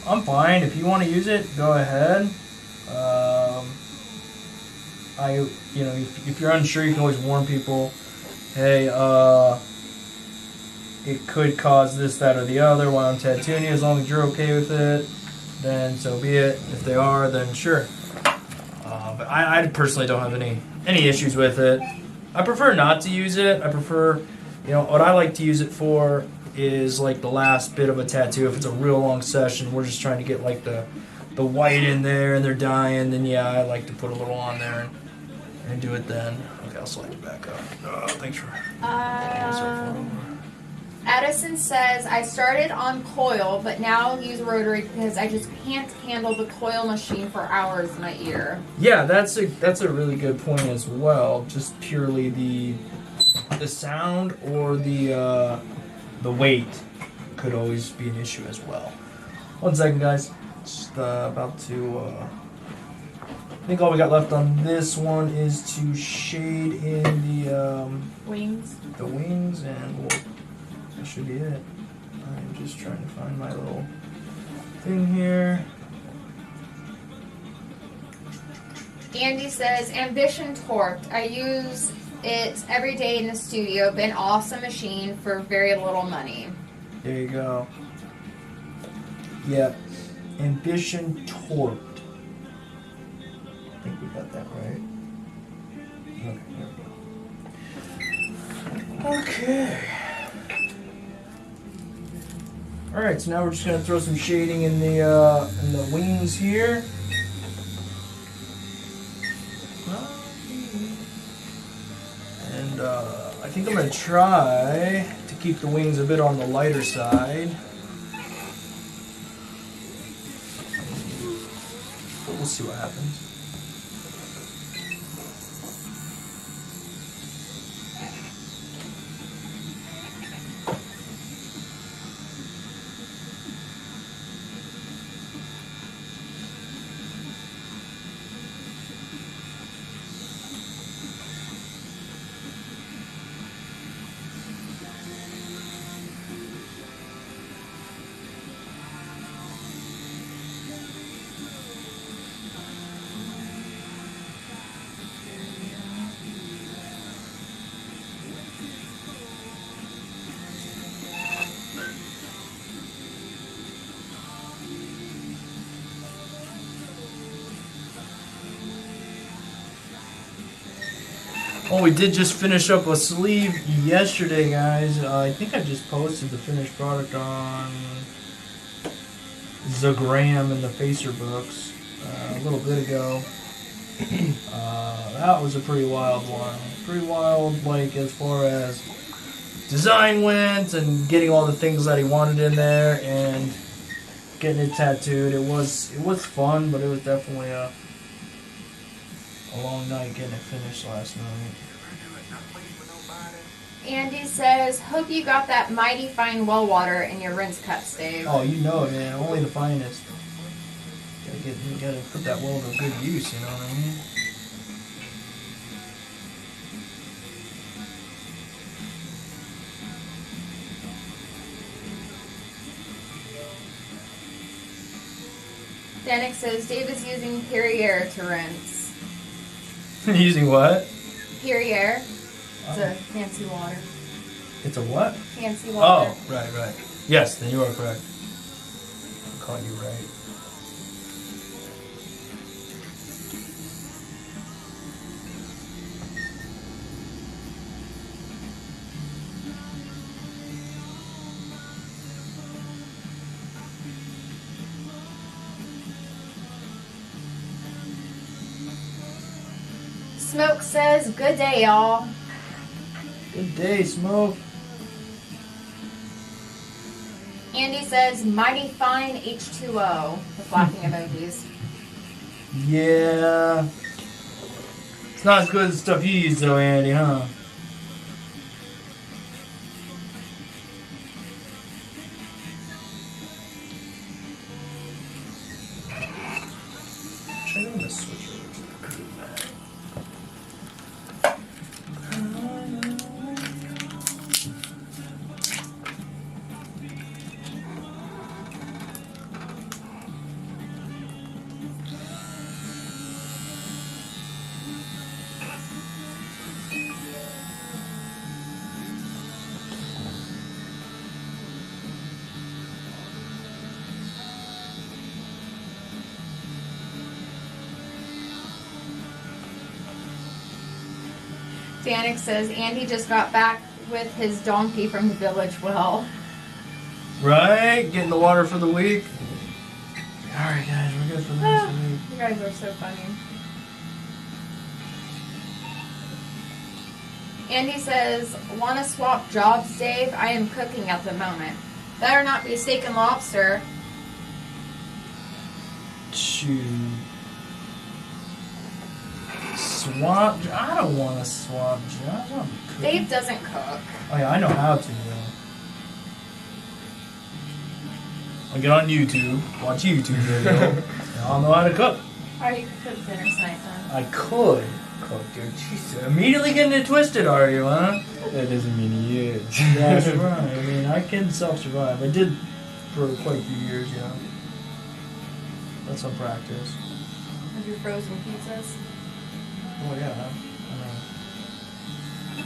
I'm fine. If you want to use it, go ahead. If you're unsure, you can always warn people, hey, it could cause this, that, or the other while I'm tattooing you. As long as you're okay with it, then so be it. If they are, then sure. But I personally don't have any issues with it. I prefer not to use it. I prefer, what I like to use it for is like the last bit of a tattoo. If it's a real long session, we're just trying to get like the white in there and they're dying, then yeah, I like to put a little on there and do it then. Okay, I'll slide it back up. Thanks for Addison says, I started on coil, but now use rotary because I just can't handle the coil machine for hours in my ear. Yeah, that's a really good point as well. Just purely the sound or the weight could always be an issue as well. 1 second, guys. Just about to. I think all we got left on this one is to shade in the Wings. The wings, and that should be it. I'm just trying to find my little thing here. Andy says, Ambition Torqued. I use it every day in the studio. Been awesome machine for very little money. There you go. Yep. Ambition Torqued. I think we got that right. Okay, there we go. Okay. Alright, so now we're just going to throw some shading in the wings here. And I think I'm going to try to keep the wings a bit on the lighter side. But we'll see what happens. Oh, we did just finish up a sleeve yesterday, guys. I think I just posted the finished product on the gram in the Facer books a little bit ago. That was a pretty wild one. Pretty wild, like, as far as design went and getting all the things that he wanted in there and getting it tattooed. It was fun, but it was definitely a long night getting it finished last night. Andy says, hope you got that mighty fine well water in your rinse cut stave. Oh, you know it, man. Only the finest. You gotta put that well to good use, you know what I mean? Danik says, Dave is using Perrier to rinse. Using what? Perrier. It's a fancy water. It's a what? Fancy water. Oh, right. Yes, then you are correct. I'm calling you right. Smoke says, good day, y'all. Good day, Smoke. Andy says, mighty fine H2O. The flashing emojis. Yeah. It's not as good as the stuff you use though, Andy, huh? Check out this switch over to the crew bag. Danik says Andy just got back with his donkey from the village well. Right? Getting the water for the week. Alright guys, we're good for the rest of the week. You guys are so funny. Andy says, want to swap jobs, Dave? I am cooking at the moment. Better not be steak and lobster. Shoot. Swap? I don't want to swap jobs. I'm cooking. Dave doesn't cook. Oh yeah, I know how to though. I'll get on YouTube, watch a YouTube video, and I'll know how to cook. Or you could cook dinner tonight then. I could cook, dude. Jeez, immediately getting it twisted, are you, huh? That doesn't mean he is. That's right. I mean, I can self-survive. I did for quite a few years, yeah. That's some practice. Have you frozen pizzas? Oh yeah. I mean,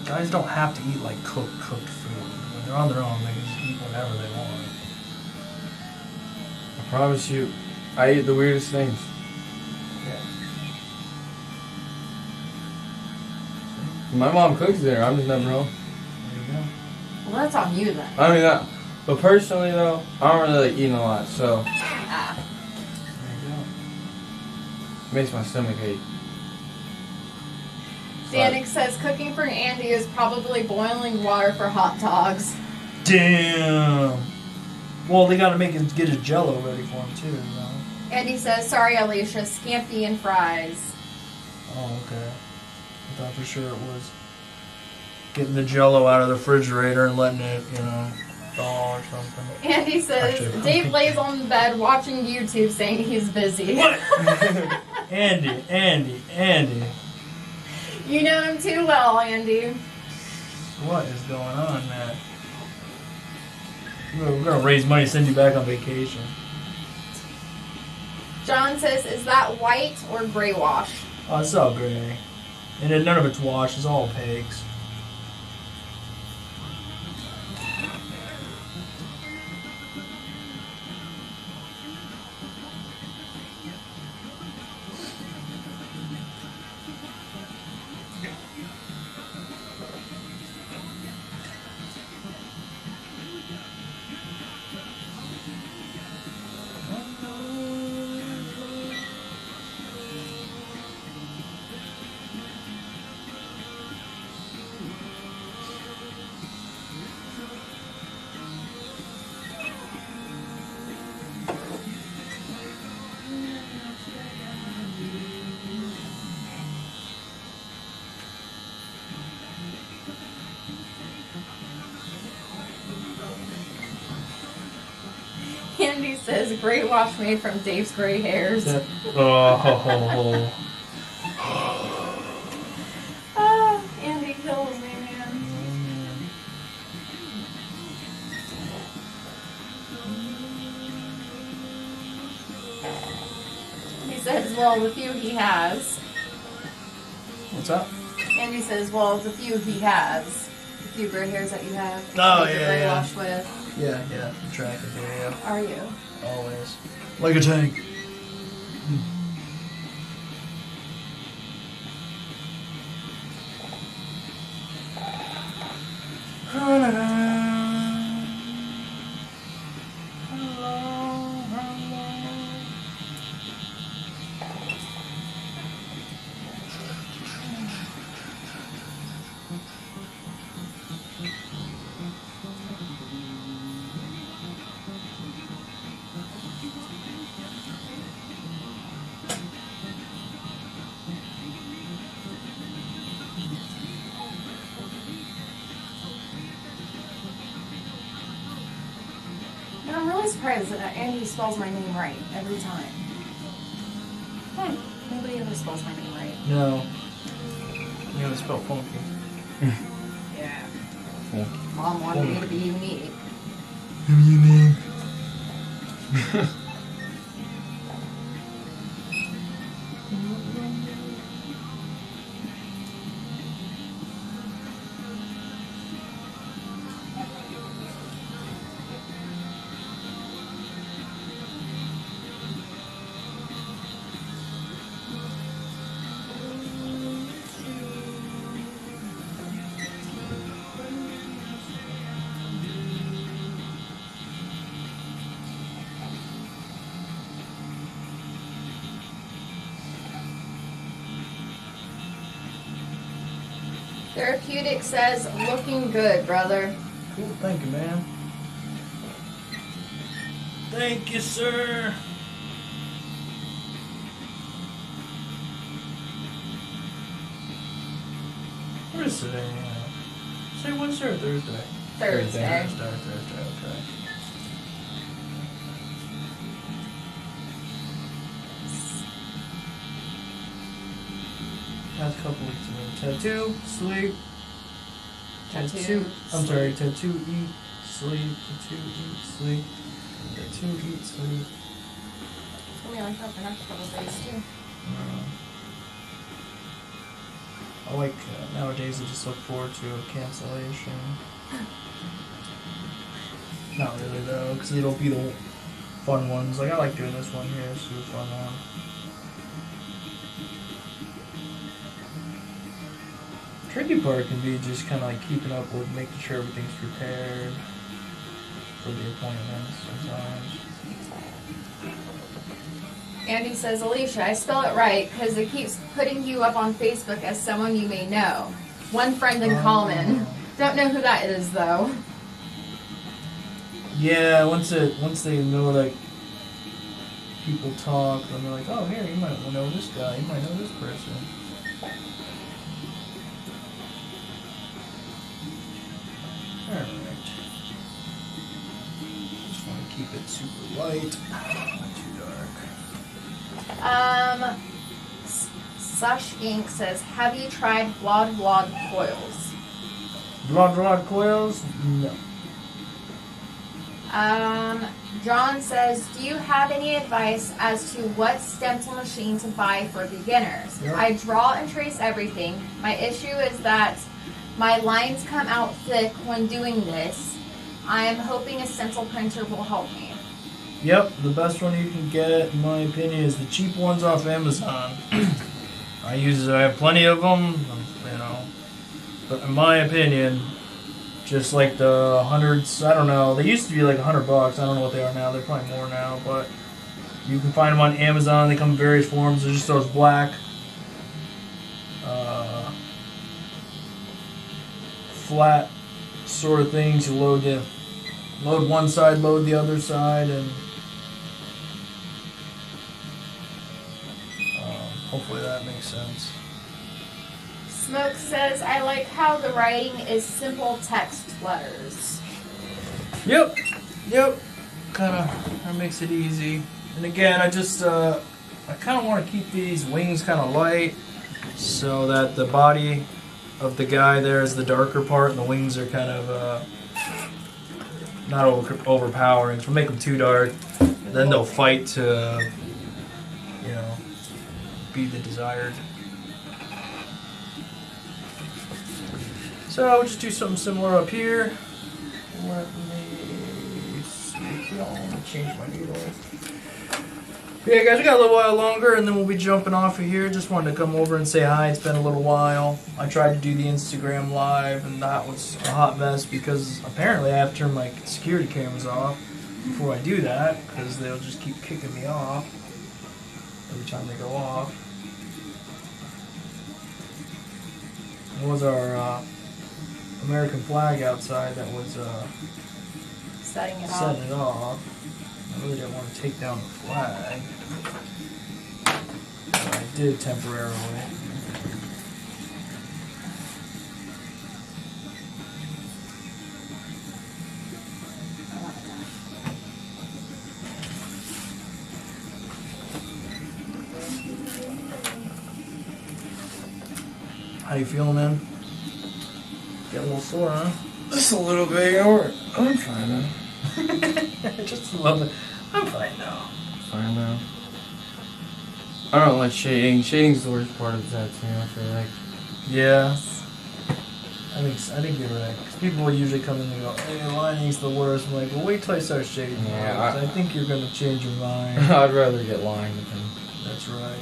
guys don't have to eat like cooked food. When they're on their own, they can just eat whatever they want. I promise you, I eat the weirdest things. Yeah. My mom cooks dinner. I'm just never home. There you go. Well, that's on you then. I mean that. But personally though, I don't really like eating a lot, so Ah. There you go. it makes my stomach ache. Danik says cooking for Andy is probably boiling water for hot dogs. Damn. Well, they gotta get his jello ready for him too, you know? Andy says, sorry Alicia, scampi and fries. Oh, okay. I thought for sure it was getting the jello out of the refrigerator and letting it, you know, thaw or something. Andy says, Actually, Dave lays on the bed watching YouTube saying he's busy. What? Andy. You know him too well, Andy. What is going on, man? We're gonna raise money, send you back on vacation. John says, is that white or gray wash? Oh, it's all gray. And then none of it's washed, it's all pigs. Andy says, gray wash made from Dave's gray hairs. Oh. Ah, Andy kills me, man. He says, well, the few he has. What's up? Andy says, well, the few he has. The few gray hairs that you have. Oh, that you yeah, gray yeah. wash with. Yeah, I'm tracking there, yeah. Are you? Always. Like a tank. surprised that Andy spells my name right every time. Nobody ever spells my name right. No. You gotta spell funky. Yeah. Funky. Mom wanted me to be unique. Unique. Therapeutic says, looking good, brother. Cool, thank you, man. Thank you, sir. What is today? Say Wednesday or Thursday? Thursday. Thursday, okay. Last couple weeks ago. Tattoo, sleep. Tattoo, I'm sorry, tattoo, eat, sleep. Tattoo, eat, sleep. Tattoo, eat, sleep. It's gonna be like that the next couple days too. I like nowadays I just look forward to a cancellation. Not really though, because it'll be the fun ones. Like I like doing this one here, it's a fun one. Tricky part can be just kind of like keeping up with making sure everything's prepared for the appointments sometimes. Andy says, Alicia, I spell it right because it keeps putting you up on Facebook as someone you may know. One friend in common. Don't know who that is though. Yeah, once they know like people talk, and they're like, oh, here, you might know this guy, you might know this person. Alright. Just want to keep it super light, not too dark. Sush Inc. says, have you tried Blood coils? Blood coils? No. John says, do you have any advice as to what stencil machine to buy for beginners? Yep. I draw and trace everything. My issue is that my lines come out thick when doing this. I am hoping a stencil printer will help me. Yep, the best one you can get, in my opinion, is the cheap ones off Amazon. I have plenty of them, you know, but in my opinion, just like the hundreds, I don't know, they used to be like $100. I don't know what they are now. They're probably more now, but you can find them on Amazon. They come in various forms. They're just those black, flat sort of things. You load one side, load the other side, and hopefully that makes sense. Smoke says, I like how the writing is simple text letters. Yep. That makes it easy. And again, I kind of want to keep these wings kind of light so that the body of the guy there is the darker part and the wings are kind of not overpowering. So we'll make them too dark. Then they'll fight to, be the desired. So I'll just do something similar up here. Let me see. Let me change my needle. Yeah, guys, we got a little while longer, and then we'll be jumping off of here. Just wanted to come over and say hi. It's been a little while. I tried to do the Instagram live, and that was a hot mess because apparently I have to turn my security cameras off before I do that because they'll just keep kicking me off every time they go off. It was our American flag outside that was Setting it off. I really didn't want to take down the flag. But I did temporarily. How you feeling, man? Getting a little sore, huh? Just a little bit. I'm fine now. Just a little bit. I'm fine now. Fine now. I don't like shading. Shading's the worst part of the tattoo, I feel like. Yeah. I think you're right. 'Cause people will usually come in and go, hey, lining's the worst. I'm like, well, wait till I start shading. Yeah, I think you're going to change your mind. I'd rather get lined than... That's right.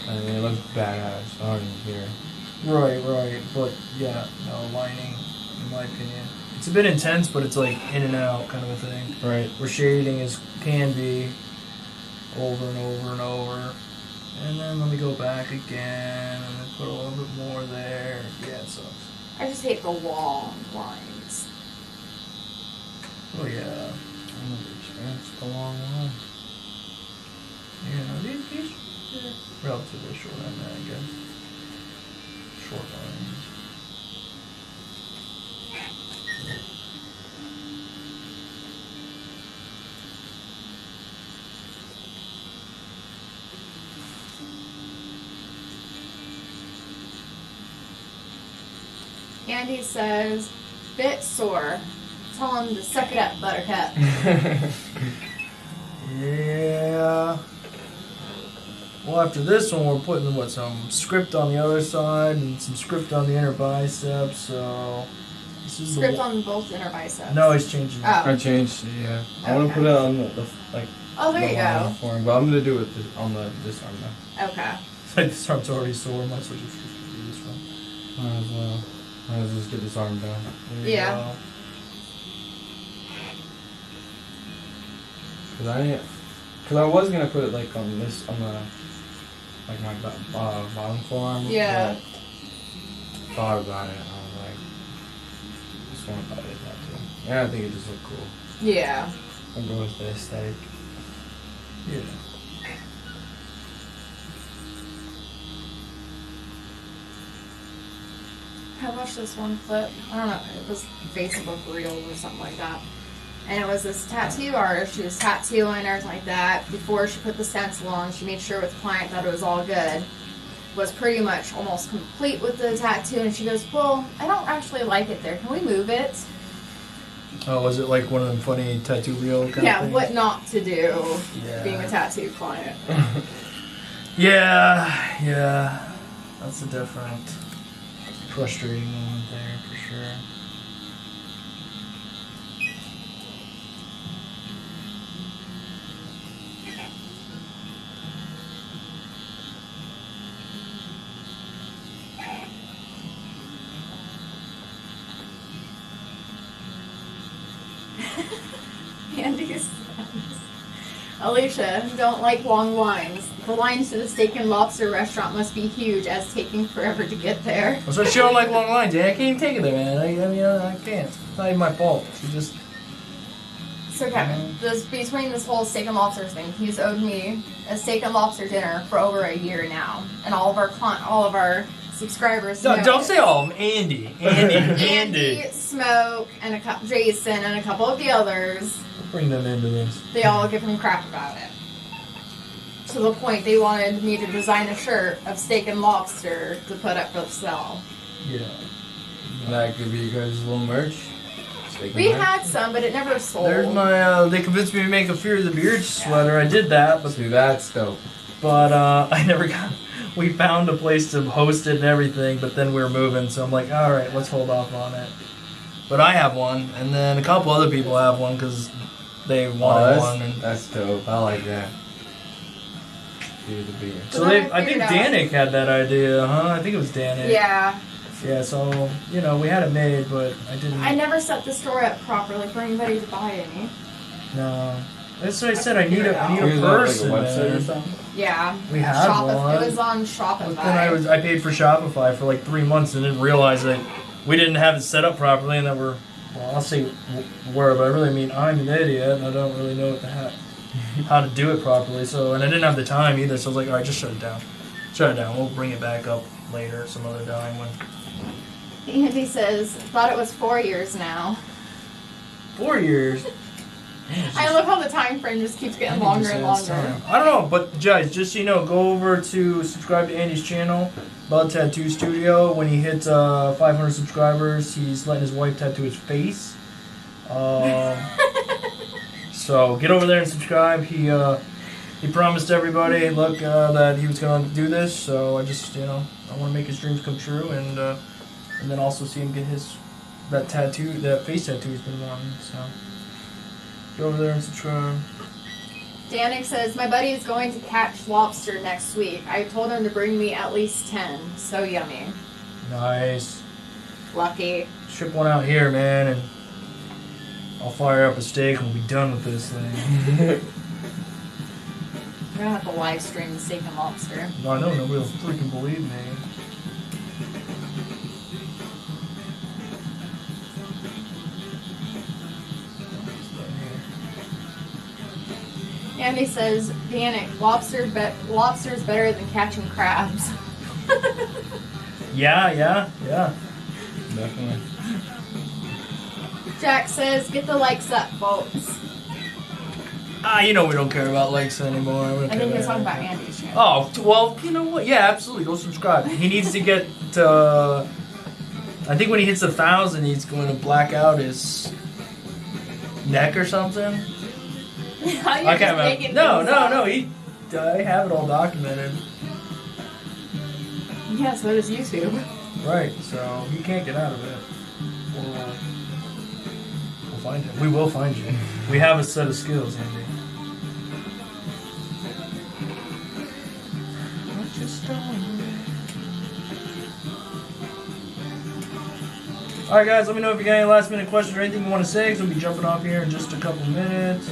I mean, it looks badass. I don't even care. Right. But, yeah, no, lining, in my opinion. It's a bit intense, but it's like in and out kind of a thing. Right. Where shading can be over and over and over. And then let me go back again and then put a little bit more there. Yeah, it sucks. I just hate the long lines. Oh, yeah. It's a long one. Yeah, these are relatively short on that, I guess. Short lines. Andy says, bit sore. Tell him to suck it up, Buttercup. Yeah. Well, after this one, we're putting some script on the other side and some script on the inner bicep. So this is Script on both inner biceps. No, he's changing. Oh. I changed, yeah. I want to put it on the like. Oh, there the you line go. Form, but I'm gonna do it on this arm now. Okay. Like this arm's already sore. Might as well just do this one. Might as well. Might as well just get this arm down. There you Yeah. go. Cause I was gonna put it like on the like my bottom forearm. Yeah. But thought about it. And I was like, just want to put it that too. Yeah, I think it just looked cool. Yeah. I'll go with the aesthetic. Yeah. I watched this one clip. I don't know. It was Facebook Reels or something like that. And it was this tattoo artist. She was tattooing and everything like that. Before she put the stencil on, she made sure with the client that it was all good. Was pretty much almost complete with the tattoo. And she goes, well, I don't actually like it there. Can we move it? Oh, was it like one of them funny tattoo reel kind of Yeah, things? what not to do Yeah. being a tattoo client. Yeah. That's a different frustrating moment there for sure. Andy says, Alicia, don't like long lines. The lines to the steak and lobster restaurant must be huge, as taking forever to get there. So she don't like long lines. Yeah, I can't even take it there, man. I can't. It's not even my fault. She just... So Kevin, between this whole steak and lobster thing, he's owed me a steak and lobster dinner for over a year now, and all of our subscribers. No, know don't it. say all of them. Andy. Andy, Smoke, and Jason, and a couple of the others. Bring them into this. They all give him crap about it. To the point they wanted me to design a shirt of steak and lobster to put up for sale. Yeah. That could be you guys' little merch. We had some, but it never sold. There's my, they convinced me to make a Fear of the Beard sweater. I did that, but See, that's dope. I never got... We found a place to host it and everything, but then we were moving, so I'm like, alright, let's hold off on it. But I have one, and then a couple other people have one, because they wanted one. And that's dope. I like that. Fear the beer. so I think Danik had that idea, huh? I think it was Danik. Yeah. Yeah, so, we had it made, but I didn't... I never set the store up properly for anybody to buy any. No. That's what I said, I need a Here's person, like a website or man. something? Yeah. We had one. It was on Shopify. But then I paid for Shopify for like 3 months and didn't realize that we didn't have it set up properly and that I'll say where, but I really mean I'm an idiot and I don't really know what the heck, how to do it properly. So, and I didn't have the time either, so I was like, alright, just shut it down. Shut it down. We'll bring it back up later, some other time when... Andy says, thought it was 4 years now. 4 years? I love how the time frame just keeps getting longer and longer. I don't know, but guys, just so you know, go over to subscribe to Andy's channel, Bud Tattoo Studio. When he hits 500 subscribers, he's letting his wife tattoo his face. So get over there and subscribe. He promised everybody, look, that he was gonna do this. So I just, I want to make his dreams come true, and then also see him get that face tattoo he's been wanting. So get over there and subscribe. Danik says, my buddy is going to catch lobster next week. I told him to bring me at least 10. So yummy. Nice. Lucky. Ship one out here, man, and I'll fire up a steak and we'll be done with this thing. We're gonna have to live stream the steak and lobster. No, I know, nobody will freaking believe me. Andy says, Danik, lobster's better than catching crabs. Yeah. Definitely. Jack says, get the likes up, folks. We don't care about likes anymore. I think he's talking about Andy's channel. Oh, well, you know what? Yeah, absolutely. Go subscribe. He needs to get to... I think when he hits 1,000, he's going to black out his neck or something. I can't remember. No. I have it all documented. Yeah, so does YouTube. Right, so he can't get out of it. We'll find him. We will find you. We have a set of skills, Andy. Alright guys, let me know if you got any last minute questions or anything you want to say, because we'll be jumping off here in just a couple minutes.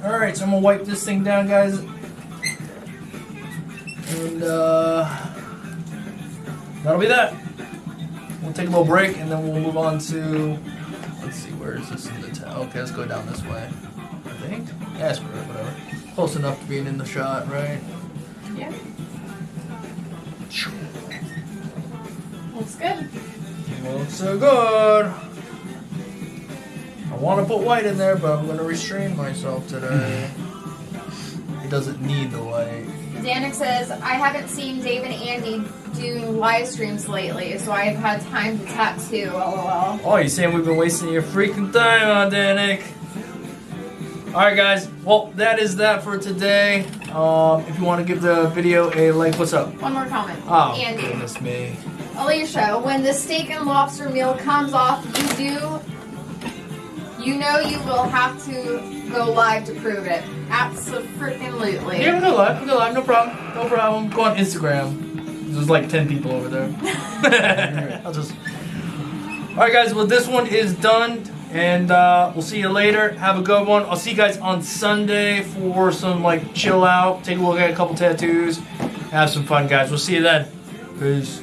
Alright, so I'm gonna wipe this thing down, guys. And that'll be that. We'll take a little break and then we'll move on to, let's see, where is this in the town? Okay, let's go down this way. I think. Yeah, screw it, whatever. Close enough to being in the shot, right? Yeah. Looks good. Looks so good. I want to put white in there, but I'm going to restrain myself today. It doesn't need the white. Danik says, I haven't seen Dave and Andy doing live streams lately, so I've had time to tattoo, lol. Oh, you're saying we've been wasting your freaking time on Danik? Alright guys, well that is that for today. If you want to give the video a like, what's up? One more comment. Oh, Andy. goodness me. Alicia, when the steak and lobster meal comes off, you will have to go live to prove it. Absolutely. Yeah, we'll go live, no problem. Go on Instagram. There's like 10 people over there. Alright guys, well this one is done. And we'll see you later. Have a good one. I'll see you guys on Sunday for some chill out. Take a look at a couple tattoos. Have some fun, guys. We'll see you then. Peace.